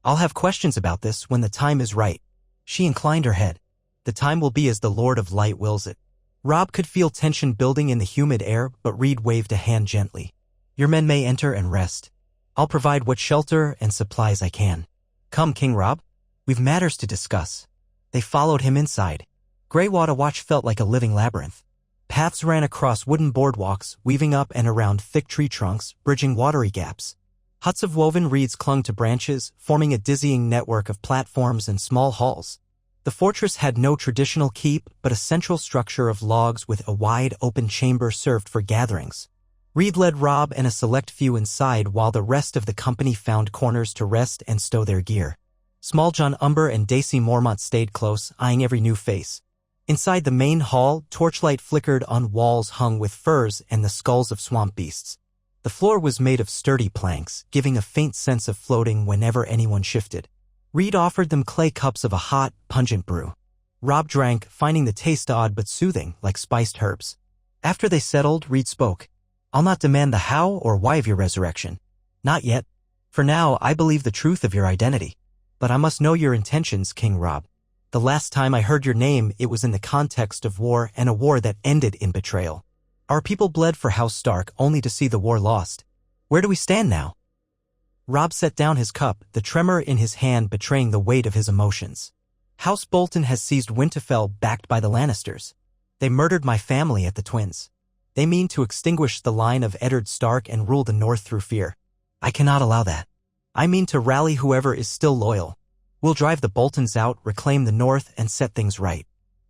I'll have questions about this when the time is right. She inclined her head. The time will be as the Lord of Light wills it. Robb could feel tension building in the humid air, but Reed waved a hand gently. Your men may enter and rest. I'll provide what shelter and supplies I can. Come, King Robb. We've matters to discuss. They followed him inside. Greywater Watch felt like a living labyrinth. Paths ran across wooden boardwalks, weaving up and around thick tree trunks, bridging watery gaps. Huts of woven reeds clung to branches, forming a dizzying network of platforms and small halls. The fortress had no traditional keep, but a central structure of logs with a wide, open chamber served for gatherings. Reed led Robb and a select few inside while the rest of the company found corners to rest and stow their gear. Small John Umber and Daisy Mormont stayed close, eyeing every new face. Inside the main hall, torchlight flickered on walls hung with furs and the skulls of swamp beasts. The floor was made of sturdy planks, giving a faint sense of floating whenever anyone shifted. Reed offered them clay cups of a hot, pungent brew. Robb drank, finding the taste odd but soothing, like spiced herbs. After they settled, Reed spoke. I'll not demand the how or why of your resurrection. Not yet. For now, I believe the truth of your identity. But I must know your intentions, King Robb. The last time I heard your name, it was in the context of war, and a war that ended in betrayal. Our people bled for House Stark only to see the war lost. Where do we stand now? Robb set down his cup, the tremor in his hand betraying the weight of his emotions. House Bolton has seized Winterfell, backed by the Lannisters. They murdered my family at the Twins. They mean to extinguish the line of Eddard Stark and rule the North through fear. I cannot allow that. I mean to rally whoever is still loyal. We'll drive the Boltons out, reclaim the North, and set things right.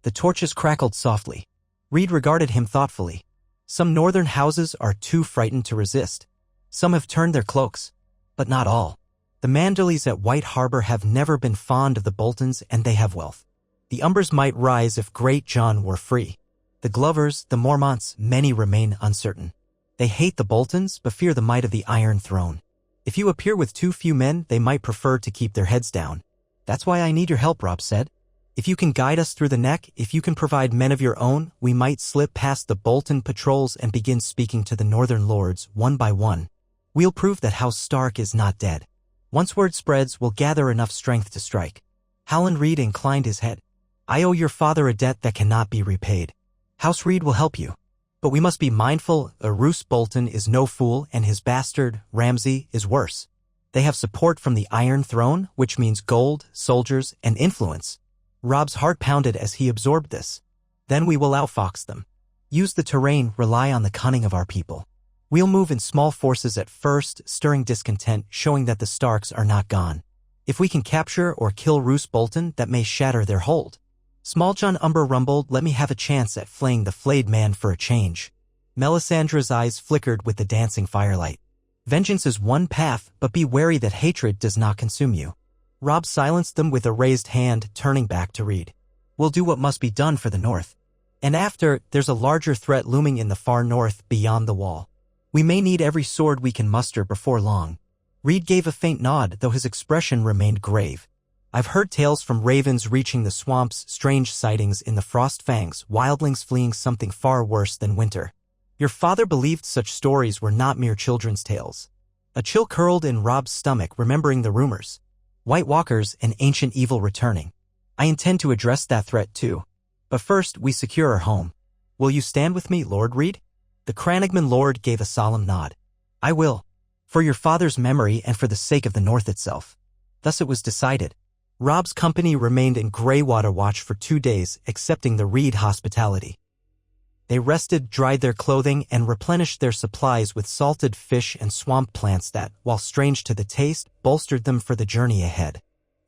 The torches crackled softly. Reed regarded him thoughtfully. Some northern houses are too frightened to resist. Some have turned their cloaks. But not all. The Manderleys at White Harbor have never been fond of the Boltons, and they have wealth. The Umbers might rise if Great John were free. The Glovers, the Mormonts, many remain uncertain. They hate the Boltons, but fear the might of the Iron Throne. If you appear with too few men, they might prefer to keep their heads down. That's why I need your help, Robb said. If you can guide us through the neck, if you can provide men of your own, we might slip past the Bolton patrols and begin speaking to the Northern Lords, one by one. We'll prove that House Stark is not dead. Once word spreads, we'll gather enough strength to strike. Howland Reed inclined his head. I owe your father a debt that cannot be repaid. House Reed will help you. But we must be mindful, Roose Bolton is no fool and his bastard, Ramsay, is worse. They have support from the Iron Throne, which means gold, soldiers, and influence. Robb's heart pounded as he absorbed this. Then we will outfox them. Use the terrain, rely on the cunning of our people. We'll move in small forces at first, stirring discontent, showing that the Starks are not gone. If we can capture or kill Roose Bolton, that may shatter their hold. Small John Umber rumbled, let me have a chance at flaying the flayed man for a change. Melisandre's eyes flickered with the dancing firelight. Vengeance is one path, but be wary that hatred does not consume you. Robb silenced them with a raised hand, turning back to Reed. We'll do what must be done for the North. And after, there's a larger threat looming in the far north, beyond the wall. We may need every sword we can muster before long. Reed gave a faint nod, though his expression remained grave. I've heard tales from ravens reaching the swamps, strange sightings in the Frost Fangs, wildlings fleeing something far worse than winter. Your father believed such stories were not mere children's tales. A chill curled in Robb's stomach, remembering the rumors. White Walkers, an ancient evil returning. I intend to address that threat too. But first, we secure our home. Will you stand with me, Lord Reed? The Cranagman Lord gave a solemn nod. I will. For your father's memory and for the sake of the North itself. Thus it was decided. Robb's company remained in Greywater Watch for 2 days, accepting the Reed hospitality. They rested, dried their clothing, and replenished their supplies with salted fish and swamp plants that, while strange to the taste, bolstered them for the journey ahead.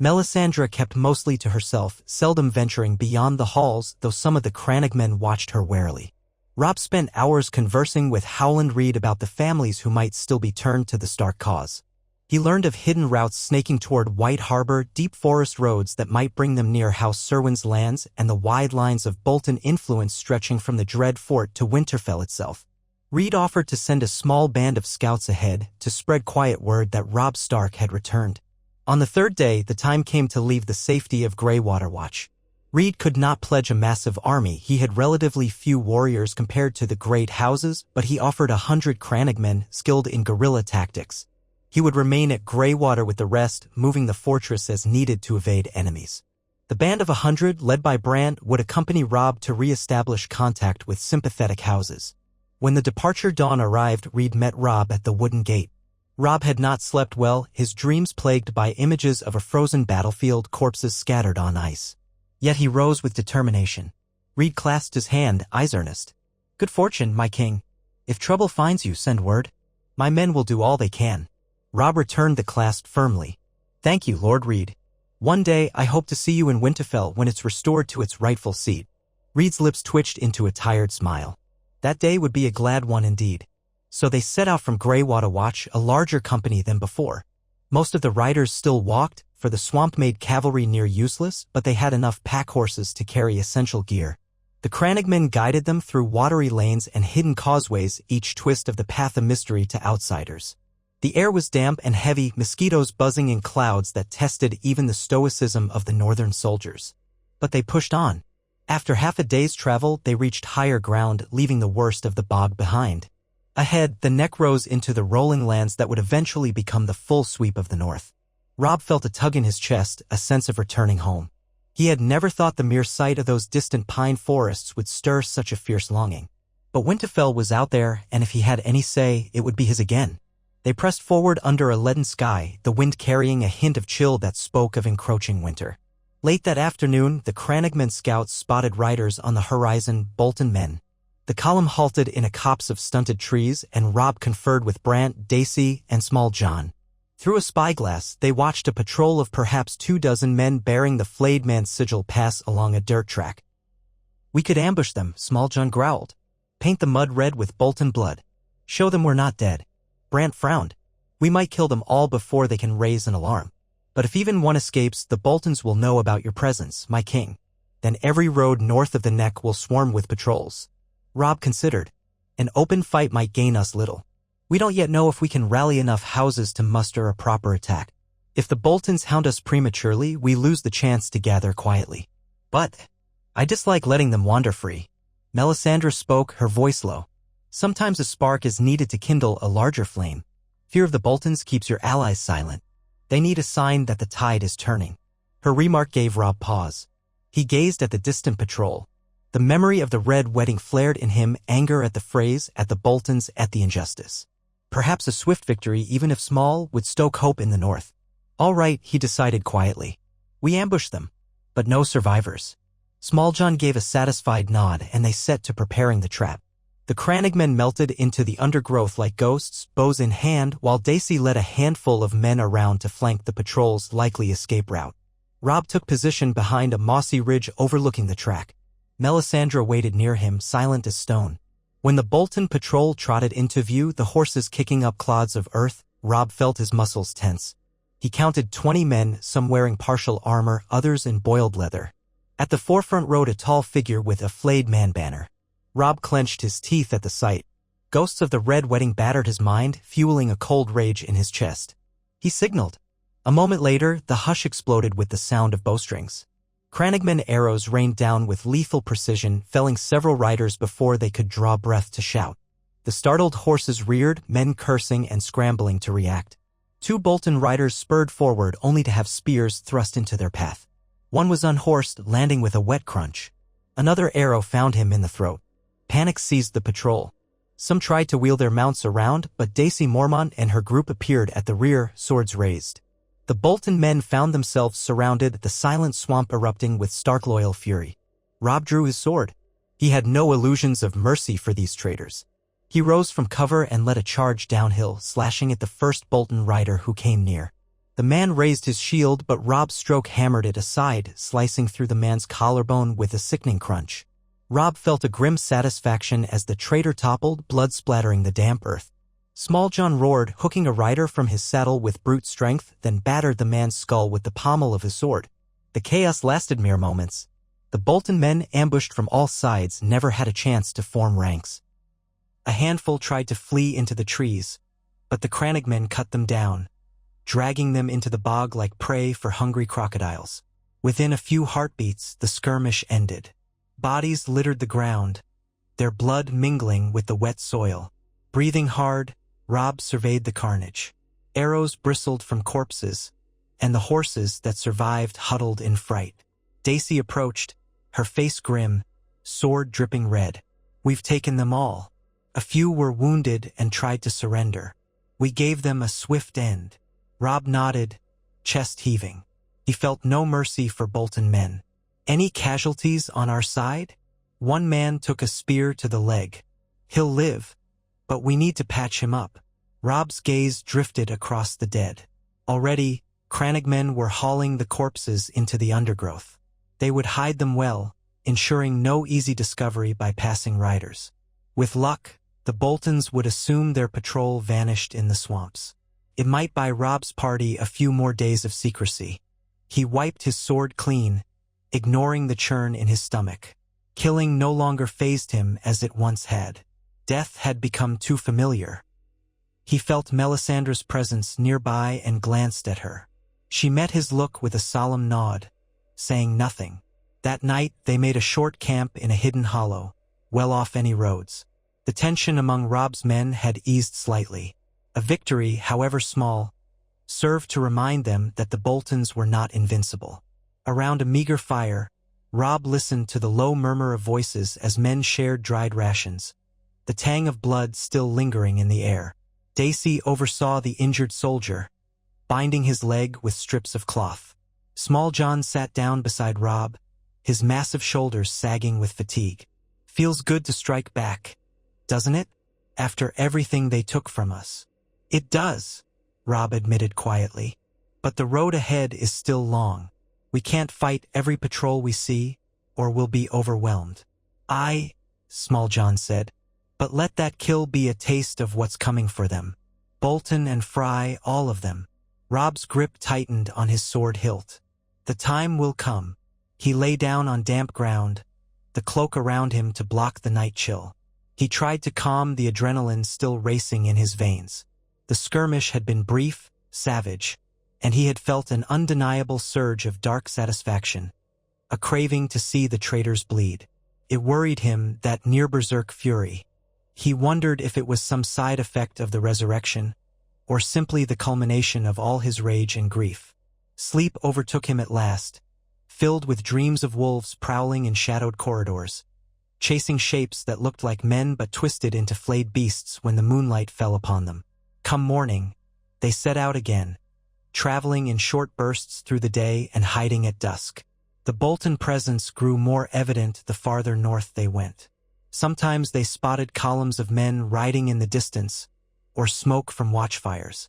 Melisandre kept mostly to herself, seldom venturing beyond the halls, though some of the Cranagmen watched her warily. Robb spent hours conversing with Howland Reed about the families who might still be turned to the Stark cause. He learned of hidden routes snaking toward White Harbor, deep forest roads that might bring them near House Serwyn's lands, and the wide lines of Bolton influence stretching from the Dread Fort to Winterfell itself. Reed offered to send a small band of scouts ahead to spread quiet word that Robb Stark had returned. On the third day, the time came to leave the safety of Greywater Watch. Reed could not pledge a massive army. He had relatively few warriors compared to the great houses, but he offered 100 crannogmen skilled in guerrilla tactics. He would remain at Greywater with the rest, moving the fortress as needed to evade enemies. The band of 100, led by Brandt, would accompany Robb to re-establish contact with sympathetic houses. When the departure dawn arrived, Reed met Robb at the wooden gate. Robb had not slept well, his dreams plagued by images of a frozen battlefield, corpses scattered on ice. Yet he rose with determination. Reed clasped his hand, eyes earnest. "Good fortune, my king. If trouble finds you, send word. My men will do all they can." Robb returned the clasp firmly. "Thank you, Lord Reed. One day I hope to see you in Winterfell when it's restored to its rightful seat." Reed's lips twitched into a tired smile. That day would be a glad one indeed. So they set out from Greywater Watch, a larger company than before. Most of the riders still walked, for the swamp made cavalry near useless, but they had enough pack horses to carry essential gear. The crannogmen guided them through watery lanes and hidden causeways, each twist of the path a mystery to outsiders. The air was damp and heavy, mosquitoes buzzing in clouds that tested even the stoicism of the northern soldiers. But they pushed on. After half a day's travel, they reached higher ground, leaving the worst of the bog behind. Ahead, the neck rose into the rolling lands that would eventually become the full sweep of the north. Robb felt a tug in his chest, a sense of returning home. He had never thought the mere sight of those distant pine forests would stir such a fierce longing. But Winterfell was out there, and if he had any say, it would be his again. They pressed forward under a leaden sky, the wind carrying a hint of chill that spoke of encroaching winter. Late that afternoon, the crannogmen scouts spotted riders on the horizon, Bolton men. The column halted in a copse of stunted trees, and Robb conferred with Brandt, Dacey, and Small John. Through a spyglass, they watched a patrol of perhaps 24 men bearing the flayed man's sigil pass along a dirt track. "We could ambush them," Small John growled. "Paint the mud red with Bolton blood. Show them we're not dead." Brandt frowned. "We might kill them all before they can raise an alarm. But if even one escapes, the Boltons will know about your presence, my king. Then every road north of the neck will swarm with patrols." Robb considered. "An open fight might gain us little. We don't yet know if we can rally enough houses to muster a proper attack. If the Boltons hound us prematurely, we lose the chance to gather quietly. But I dislike letting them wander free." Melisandre spoke, her voice low. "Sometimes a spark is needed to kindle a larger flame. Fear of the Boltons keeps your allies silent. They need a sign that the tide is turning." Her remark gave Robb pause. He gazed at the distant patrol. The memory of the red wedding flared in him, anger at the phrase, at the Boltons, at the injustice. Perhaps a swift victory, even if small, would stoke hope in the north. "All right," he decided quietly. "We ambush them. But no survivors." Small John gave a satisfied nod, and they set to preparing the trap. The crannogmen melted into the undergrowth like ghosts, bows in hand, while Dacey led a handful of men around to flank the patrol's likely escape route. Robb took position behind a mossy ridge overlooking the track. Melisandre waited near him, silent as stone. When the Bolton patrol trotted into view, the horses kicking up clods of earth, Robb felt his muscles tense. He counted 20 men, some wearing partial armor, others in boiled leather. At the forefront rode a tall figure with a flayed man banner. Robb clenched his teeth at the sight. Ghosts of the Red Wedding battered his mind, fueling a cold rage in his chest. He signaled. A moment later, the hush exploded with the sound of bowstrings. Crannogmen arrows rained down with lethal precision, felling several riders before they could draw breath to shout. The startled horses reared, men cursing and scrambling to react. 2 Bolton riders spurred forward only to have spears thrust into their path. One was unhorsed, landing with a wet crunch. Another arrow found him in the throat. Panic seized the patrol. Some tried to wheel their mounts around, but Dacey Mormont and her group appeared at the rear, swords raised. The Bolton men found themselves surrounded, the silent swamp erupting with stark loyal fury. Robb drew his sword. He had no illusions of mercy for these traitors. He rose from cover and led a charge downhill, slashing at the first Bolton rider who came near. The man raised his shield, but Robb's stroke hammered it aside, slicing through the man's collarbone with a sickening crunch. Robb felt a grim satisfaction as the traitor toppled, blood splattering the damp earth. Small John roared, hooking a rider from his saddle with brute strength, then battered the man's skull with the pommel of his sword. The chaos lasted mere moments. The Bolton men, ambushed from all sides, never had a chance to form ranks. A handful tried to flee into the trees, but the crannogmen cut them down, dragging them into the bog like prey for hungry crocodiles. Within a few heartbeats, the skirmish ended. Bodies littered the ground, their blood mingling with the wet soil. Breathing hard, Robb surveyed the carnage. Arrows bristled from corpses, and the horses that survived huddled in fright. Daisy approached, her face grim, sword dripping red. "We've taken them all. A few were wounded and tried to surrender. We gave them a swift end." Robb nodded, chest heaving. He felt no mercy for Bolton men. "Any casualties on our side?" One man took a spear to the leg. "He'll live, but we need to patch him up." Robb's gaze drifted across the dead. Already, Crannogmen were hauling the corpses into the undergrowth. They would hide them well, ensuring no easy discovery by passing riders. With luck, the Boltons would assume their patrol vanished in the swamps. It might buy Robb's party a few more days of secrecy. He wiped his sword clean, ignoring the churn in his stomach. Killing no longer fazed him as it once had. Death had become too familiar. He felt Melisandre's presence nearby and glanced at her. She met his look with a solemn nod, saying nothing. That night, they made a short camp in a hidden hollow, well off any roads. The tension among Robb's men had eased slightly. A victory, however small, served to remind them that the Boltons were not invincible. Around a meager fire, Robb listened to the low murmur of voices as men shared dried rations, the tang of blood still lingering in the air. Daisy oversaw the injured soldier, binding his leg with strips of cloth. Small John sat down beside Robb, his massive shoulders sagging with fatigue. "Feels good to strike back, doesn't it? After everything they took from us." "It does," Robb admitted quietly. "But the road ahead is still long. We can't fight every patrol we see, or we'll be overwhelmed." "Aye," Small John said, "but let that kill be a taste of what's coming for them. Bolton and Fry, all of them." Robb's grip tightened on his sword hilt. "The time will come." He lay down on damp ground, the cloak around him to block the night chill. He tried to calm the adrenaline still racing in his veins. The skirmish had been brief, savage, and he had felt an undeniable surge of dark satisfaction, a craving to see the traitors bleed. It worried him, that near-berserk fury. He wondered if it was some side effect of the resurrection, or simply the culmination of all his rage and grief. Sleep overtook him at last, filled with dreams of wolves prowling in shadowed corridors, chasing shapes that looked like men but twisted into flayed beasts when the moonlight fell upon them. Come morning, they set out again, traveling in short bursts through the day and hiding at dusk. The Bolton presence grew more evident the farther north they went. Sometimes they spotted columns of men riding in the distance, or smoke from watchfires.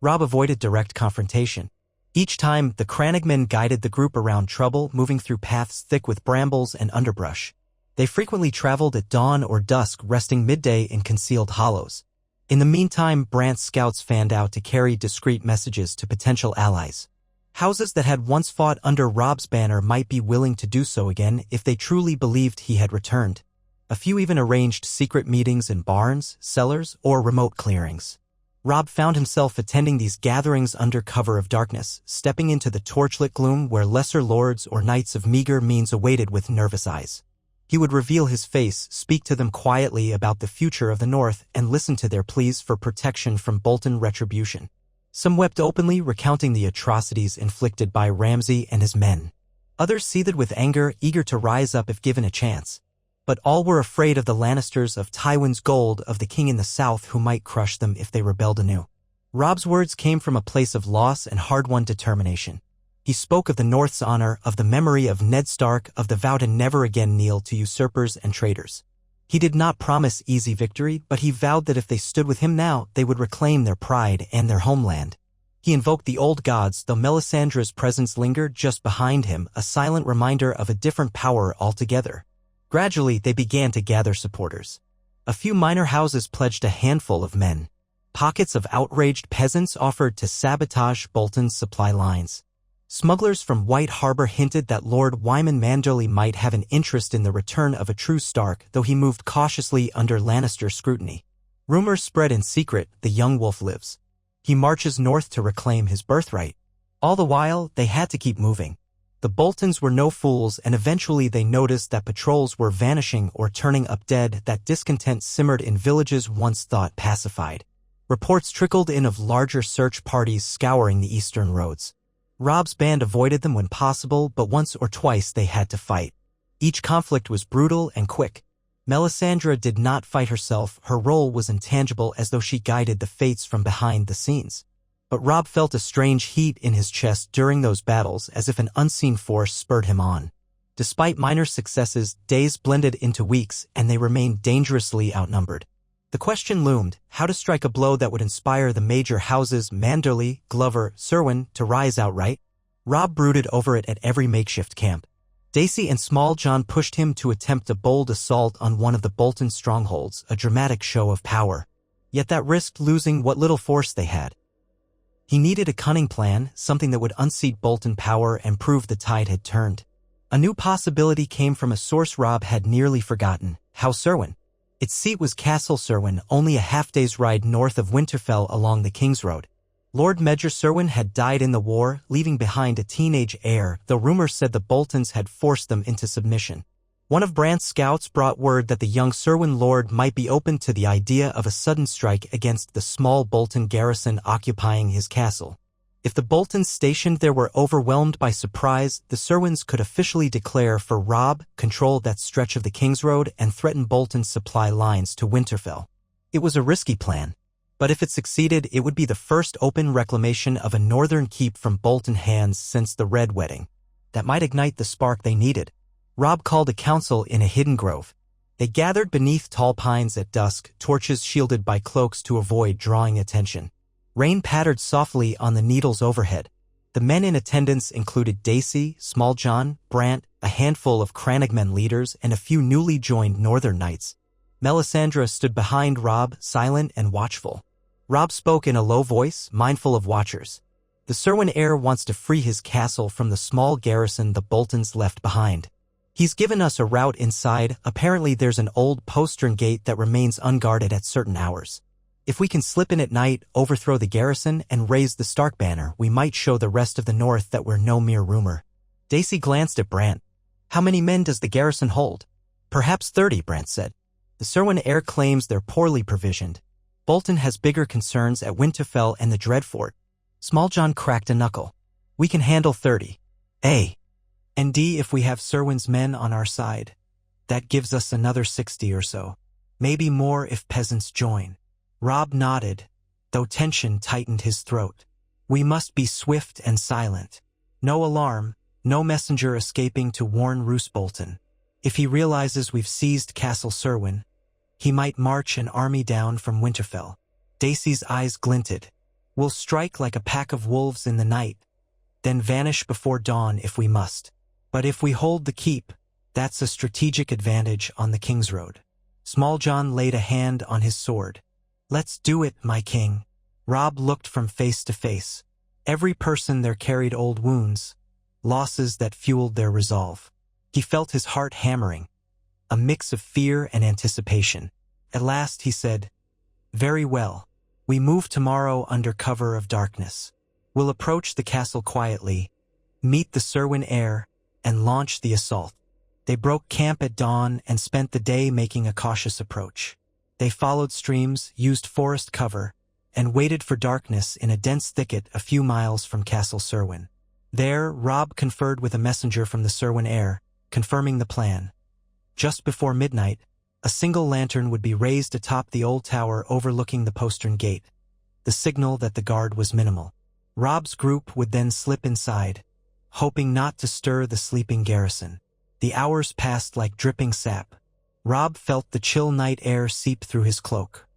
Robb avoided direct confrontation. Each time, the Crannogmen guided the group around trouble, moving through paths thick with brambles and underbrush. They frequently traveled at dawn or dusk, resting midday in concealed hollows. In the meantime, Brant's scouts fanned out to carry discreet messages to potential allies. Houses that had once fought under Robb's banner might be willing to do so again if they truly believed he had returned. A few even arranged secret meetings in barns, cellars, or remote clearings. Robb found himself attending these gatherings under cover of darkness, stepping into the torchlit gloom where lesser lords or knights of meager means awaited with nervous eyes. He would reveal his face, speak to them quietly about the future of the North, and listen to their pleas for protection from Bolton retribution. Some wept openly, recounting the atrocities inflicted by Ramsay and his men. Others seethed with anger, eager to rise up if given a chance. But all were afraid of the Lannisters, of Tywin's gold, of the king in the south who might crush them if they rebelled anew. Robb's words came from a place of loss and hard-won determination. He spoke of the North's honor, of the memory of Ned Stark, of the vow to never again kneel to usurpers and traitors. He did not promise easy victory, but he vowed that if they stood with him now, they would reclaim their pride and their homeland. He invoked the old gods, though Melisandre's presence lingered just behind him, a silent reminder of a different power altogether. Gradually, they began to gather supporters. A few minor houses pledged a handful of men. Pockets of outraged peasants offered to sabotage Bolton's supply lines. Smugglers from White Harbor hinted that Lord Wyman Manderley might have an interest in the return of a true Stark, though he moved cautiously under Lannister scrutiny. Rumors spread in secret, the young wolf lives. He marches north to reclaim his birthright. All the while, they had to keep moving. The Boltons were no fools, and eventually they noticed that patrols were vanishing or turning up dead. That discontent simmered in villages once thought pacified. Reports trickled in of larger search parties scouring the eastern roads. Robb's band avoided them when possible, but once or twice they had to fight. Each conflict was brutal and quick. Melisandre did not fight herself. Her role was intangible, as though she guided the fates from behind the scenes. But Robb felt a strange heat in his chest during those battles, as if an unseen force spurred him on. Despite minor successes, days blended into weeks, and they remained dangerously outnumbered. The question loomed: how to strike a blow that would inspire the major houses Manderley, Glover, Serwyn to rise outright? Robb brooded over it at every makeshift camp. Dacey and Small John pushed him to attempt a bold assault on one of the Bolton strongholds, a dramatic show of power. Yet that risked losing what little force they had. He needed a cunning plan, something that would unseat Bolton power and prove the tide had turned. A new possibility came from a source Robb had nearly forgotten: House Serwyn. Its seat was Castle Serwyn, only a half-day's ride north of Winterfell along the King's Road. Lord Major Serwyn had died in the war, leaving behind a teenage heir, though rumors said the Boltons had forced them into submission. One of Brant's scouts brought word that the young Serwyn lord might be open to the idea of a sudden strike against the small Bolton garrison occupying his castle. If the Boltons stationed there were overwhelmed by surprise, the Serwyns could officially declare for Robb, control that stretch of the King's Road, and threaten Bolton's supply lines to Winterfell. It was a risky plan. But if it succeeded, it would be the first open reclamation of a northern keep from Bolton hands since the Red Wedding. That might ignite the spark they needed. Robb called a council in a hidden grove. They gathered beneath tall pines at dusk, torches shielded by cloaks to avoid drawing attention. Rain pattered softly on the needles overhead. The men in attendance included Dacey, Small John, Brant, a handful of Crannogmen leaders, and a few newly joined Northern Knights. Melisandre stood behind Robb, silent and watchful. Robb spoke in a low voice, mindful of watchers. The Serwyn heir wants to free his castle from the small garrison the Boltons left behind. He's given us a route inside. Apparently there's an old postern gate that remains unguarded at certain hours. If we can slip in at night, overthrow the garrison, and raise the Stark banner, we might show the rest of the North that we're no mere rumor. Dacey glanced at Brant. How many men does the garrison hold? Perhaps 30, Brant said. The Serwyn heir claims they're poorly provisioned. Bolton has bigger concerns at Winterfell and the Dreadfort. Small John cracked a knuckle. We can handle 30. A. And D if we have Serwyn's men on our side. That gives us another 60 or so. Maybe more if peasants join. Robb nodded, though tension tightened his throat. We must be swift and silent. No alarm, no messenger escaping to warn Roose Bolton. If he realizes we've seized Castle Serwyn, he might march an army down from Winterfell. Dacey's eyes glinted. We'll strike like a pack of wolves in the night, then vanish before dawn if we must. But if we hold the keep, that's a strategic advantage on the King's Road. Small John laid a hand on his sword. Let's do it, my king. Robb looked from face to face. Every person there carried old wounds, losses that fueled their resolve. He felt his heart hammering, a mix of fear and anticipation. At last he said, Very well. We move tomorrow under cover of darkness. We'll approach the castle quietly, meet the Serwyn heir, and launch the assault. They broke camp at dawn and spent the day making a cautious approach. They followed streams, used forest cover, and waited for darkness in a dense thicket a few miles from Castle Serwyn. There, Robb conferred with a messenger from the Serwyn heir, confirming the plan. Just before midnight, a single lantern would be raised atop the old tower overlooking the postern gate, the signal that the guard was minimal. Robb's group would then slip inside, hoping not to stir the sleeping garrison. The hours passed like dripping sap. Robb felt the chill night air seep through his cloak.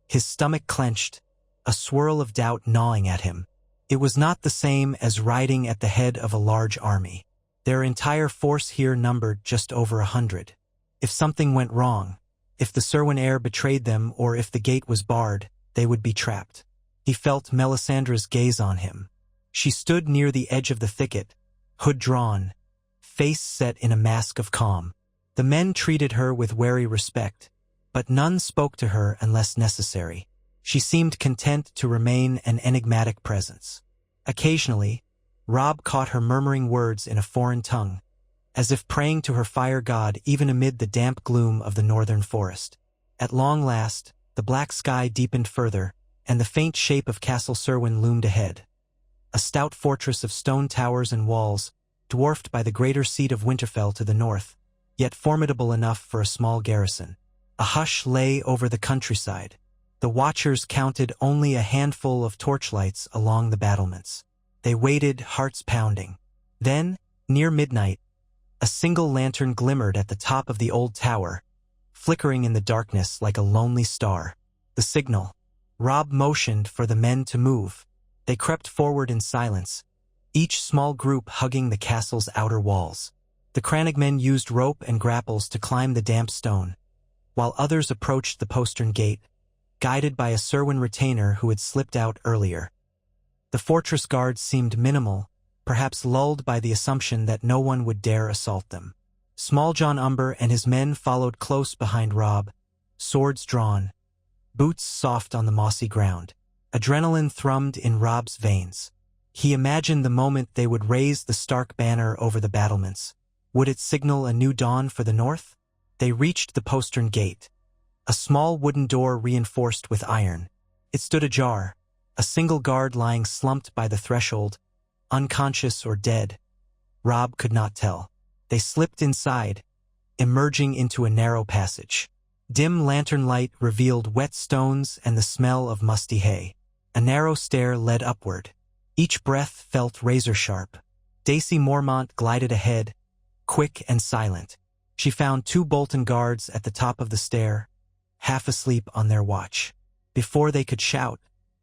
His stomach clenched, a swirl of doubt gnawing at him. It was not the same as riding at the head of a large army. Their entire force here numbered just over 100. If something went wrong, if the Serwyn heir betrayed them or if the gate was barred, they would be trapped. He felt Melisandre's gaze on him. She stood near the edge of the thicket, hood drawn, face set in a mask of calm. The men treated her with wary respect, but none spoke to her unless necessary. She seemed content to remain an enigmatic presence. Occasionally, Robb caught her murmuring words in a foreign tongue, as if praying to her fire god even amid the damp gloom of the northern forest. At long last, the black sky deepened further, and the faint shape of Castle Serwyn loomed ahead. A stout fortress of stone towers and walls, dwarfed by the greater seat of Winterfell to the north, yet formidable enough for a small garrison. A hush lay over the countryside. The watchers counted only a handful of torchlights along the battlements. They waited, hearts pounding. Then, near midnight, a single lantern glimmered at the top of the old tower, flickering in the darkness like a lonely star. The signal. Robb motioned for the men to move. They crept forward in silence, each small group hugging the castle's outer walls. The crannogmen used rope and grapples to climb the damp stone, while others approached the postern gate, guided by a Serwyn retainer who had slipped out earlier. The fortress guards seemed minimal, perhaps lulled by the assumption that no one would dare assault them. Small John Umber and his men followed close behind Robb, swords drawn, boots soft on the mossy ground. Adrenaline thrummed in Robb's veins. He imagined the moment they would raise the Stark banner over the battlements. Would it signal a new dawn for the north? They reached the postern gate, a small wooden door reinforced with iron. It stood ajar, a single guard lying slumped by the threshold, unconscious or dead. Robb could not tell. They slipped inside, emerging into a narrow passage. Dim lantern light revealed wet stones and the smell of musty hay. A narrow stair led upward. Each breath felt razor-sharp. Daisy Mormont glided ahead, quick and silent. She found 2 Bolton guards at the top of the stair, half asleep on their watch. Before they could shout,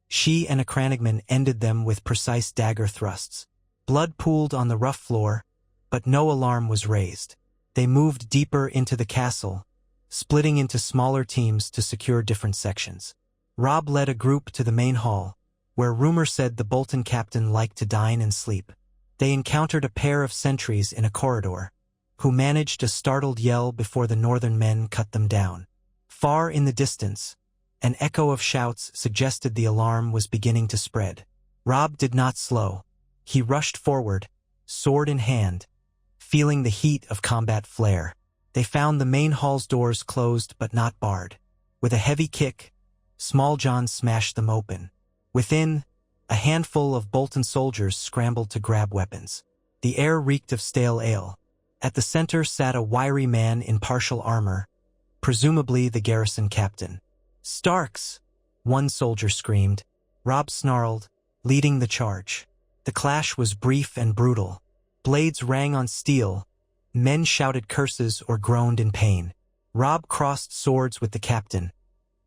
she and a crannogman ended them with precise dagger thrusts. Blood pooled on the rough floor, but no alarm was raised. They moved deeper into the castle, splitting into smaller teams to secure different sections. Robb led a group to the main hall, where rumor said the Bolton captain liked to dine and sleep. They encountered a pair of sentries in a corridor, who managed a startled yell before the northern men cut them down. Far in the distance, an echo of shouts suggested the alarm was beginning to spread. Robb did not slow. He rushed forward, sword in hand, feeling the heat of combat flare. They found the main hall's doors closed but not barred. With a heavy kick, Small John smashed them open. Within, a handful of Bolton soldiers scrambled to grab weapons. The air reeked of stale ale. At the center sat a wiry man in partial armor, presumably the garrison captain. "Starks!" one soldier screamed. Robb snarled, leading the charge. The clash was brief and brutal. Blades rang on steel. Men shouted curses or groaned in pain. Robb crossed swords with the captain,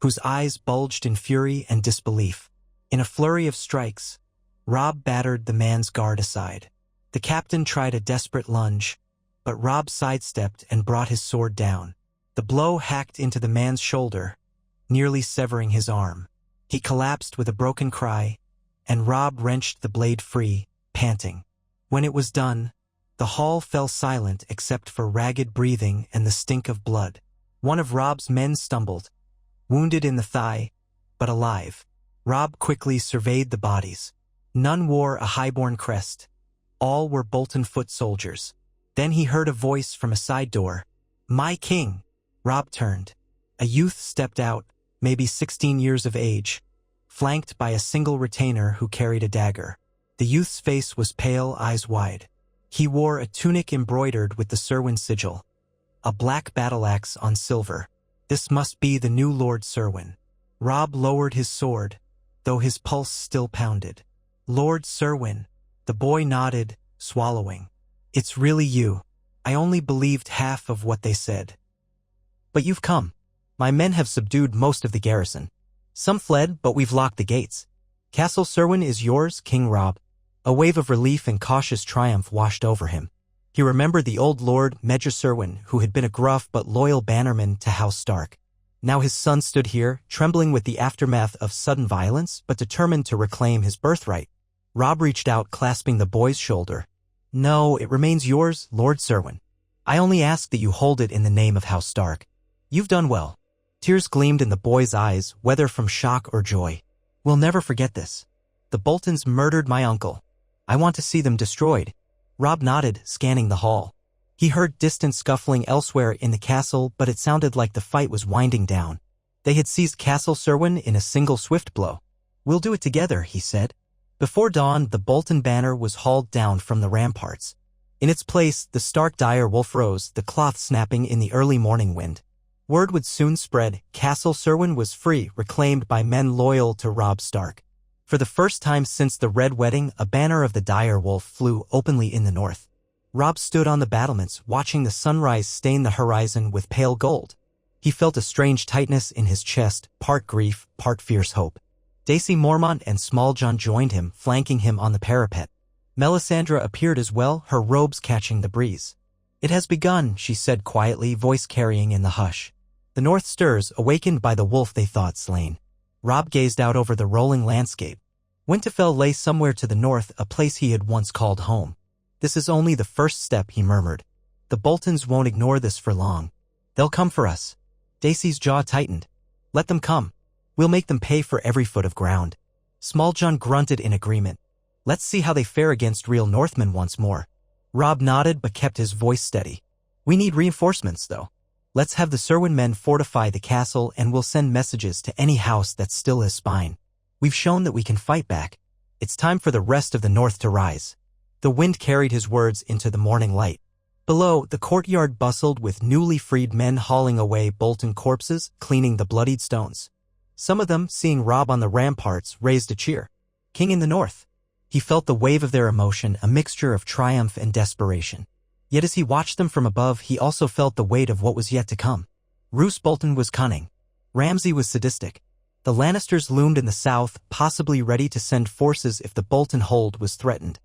whose eyes bulged in fury and disbelief. In a flurry of strikes, Robb battered the man's guard aside. The captain tried a desperate lunge, but Robb sidestepped and brought his sword down. The blow hacked into the man's shoulder, nearly severing his arm. He collapsed with a broken cry, and Robb wrenched the blade free, panting. When it was done, the hall fell silent except for ragged breathing and the stink of blood. One of Robb's men stumbled, wounded in the thigh, but alive. Robb quickly surveyed the bodies. None wore a highborn crest. All were Bolton foot soldiers. Then he heard a voice from a side door. "My king!" Robb turned. A youth stepped out, maybe 16 years of age, flanked by a single retainer who carried a dagger. The youth's face was pale, eyes wide. He wore a tunic embroidered with the Serwyn sigil, a black battle-axe on silver. This must be the new Lord Serwyn. Robb lowered his sword, though his pulse still pounded. "Lord Serwyn." The boy nodded, swallowing. "It's really you. I only believed half of what they said. But you've come. My men have subdued most of the garrison. Some fled, but we've locked the gates. Castle Serwyn is yours, King Robb." A wave of relief and cautious triumph washed over him. He remembered the old Lord Major Serwyn, who had been a gruff but loyal bannerman to House Stark. Now his son stood here, trembling with the aftermath of sudden violence, but determined to reclaim his birthright. Robb reached out, clasping the boy's shoulder. "No, it remains yours, Lord Serwyn. I only ask that you hold it in the name of House Stark. You've done well." Tears gleamed in the boy's eyes, whether from shock or joy. "We'll never forget this. The Boltons murdered my uncle. I want to see them destroyed. Robb nodded, scanning the hall. He heard distant scuffling elsewhere in the castle, but it sounded like the fight was winding down. They had seized Castle Serwyn in a single swift blow. We'll do it together, he said. Before dawn, the Bolton banner was hauled down from the ramparts. In its place, the stark dire wolf rose, the cloth snapping in the early morning wind. Word would soon spread. Castle Serwyn was free, reclaimed by men loyal to Robb Stark. For the first time since the Red Wedding, a banner of the dire wolf flew openly in the north. Robb stood on the battlements, watching the sunrise stain the horizon with pale gold. He felt a strange tightness in his chest, part grief, part fierce hope. Daisy Mormont and Small John joined him, flanking him on the parapet. Melisandre appeared as well, her robes catching the breeze. It has begun, she said quietly, voice carrying in the hush. The north stirs, awakened by the wolf they thought slain. Robb gazed out over the rolling landscape. Winterfell lay somewhere to the north, a place he had once called home. This is only the first step, he murmured. The Boltons won't ignore this for long. They'll come for us. Daisy's jaw tightened. Let them come. We'll make them pay for every foot of ground. Small John grunted in agreement. Let's see how they fare against real Northmen once more. Robb nodded but kept his voice steady. We need reinforcements, though. Let's have the Serwyn men fortify the castle, and we'll send messages to any house that still has spine. We've shown that we can fight back. It's time for the rest of the north to rise. The wind carried his words into the morning light. Below, the courtyard bustled with newly freed men hauling away Bolton corpses, cleaning the bloodied stones. Some of them, seeing Robb on the ramparts, raised a cheer. King in the north. He felt the wave of their emotion, a mixture of triumph and desperation. Yet as he watched them from above, he also felt the weight of what was yet to come. Roose Bolton was cunning. Ramsay was sadistic. The Lannisters loomed in the south, possibly ready to send forces if the Bolton hold was threatened.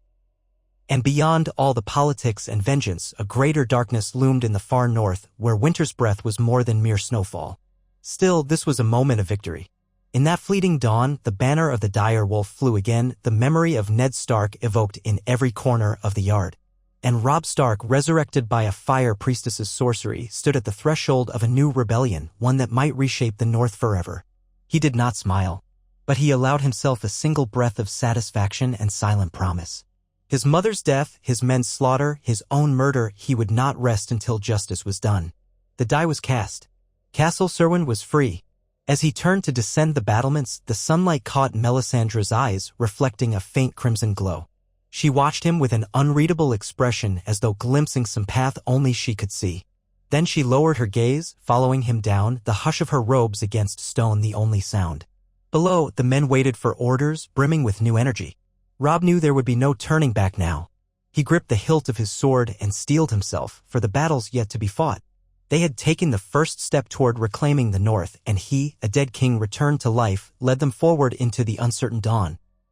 And beyond all the politics and vengeance, a greater darkness loomed in the far north, where winter's breath was more than mere snowfall. Still, this was a moment of victory. In that fleeting dawn, the banner of the dire wolf flew again, the memory of Ned Stark evoked in every corner of the yard. And Robb Stark, resurrected by a fire priestess's sorcery, stood at the threshold of a new rebellion, one that might reshape the north forever. He did not smile, but he allowed himself a single breath of satisfaction and silent promise. His mother's death, his men's slaughter, his own murder, he would not rest until justice was done. The die was cast. Castle Serwyn was free. As he turned to descend the battlements, the sunlight caught Melisandre's eyes, reflecting a faint crimson glow. She watched him with an unreadable expression, as though glimpsing some path only she could see. Then she lowered her gaze, following him down, the hush of her robes against stone the only sound. Below, the men waited for orders, brimming with new energy. Robb knew there would be no turning back now. He gripped the hilt of his sword and steeled himself, for the battles yet to be fought. They had taken the first step toward reclaiming the north, and he, a dead king returned to life, led them forward into the uncertain dawn.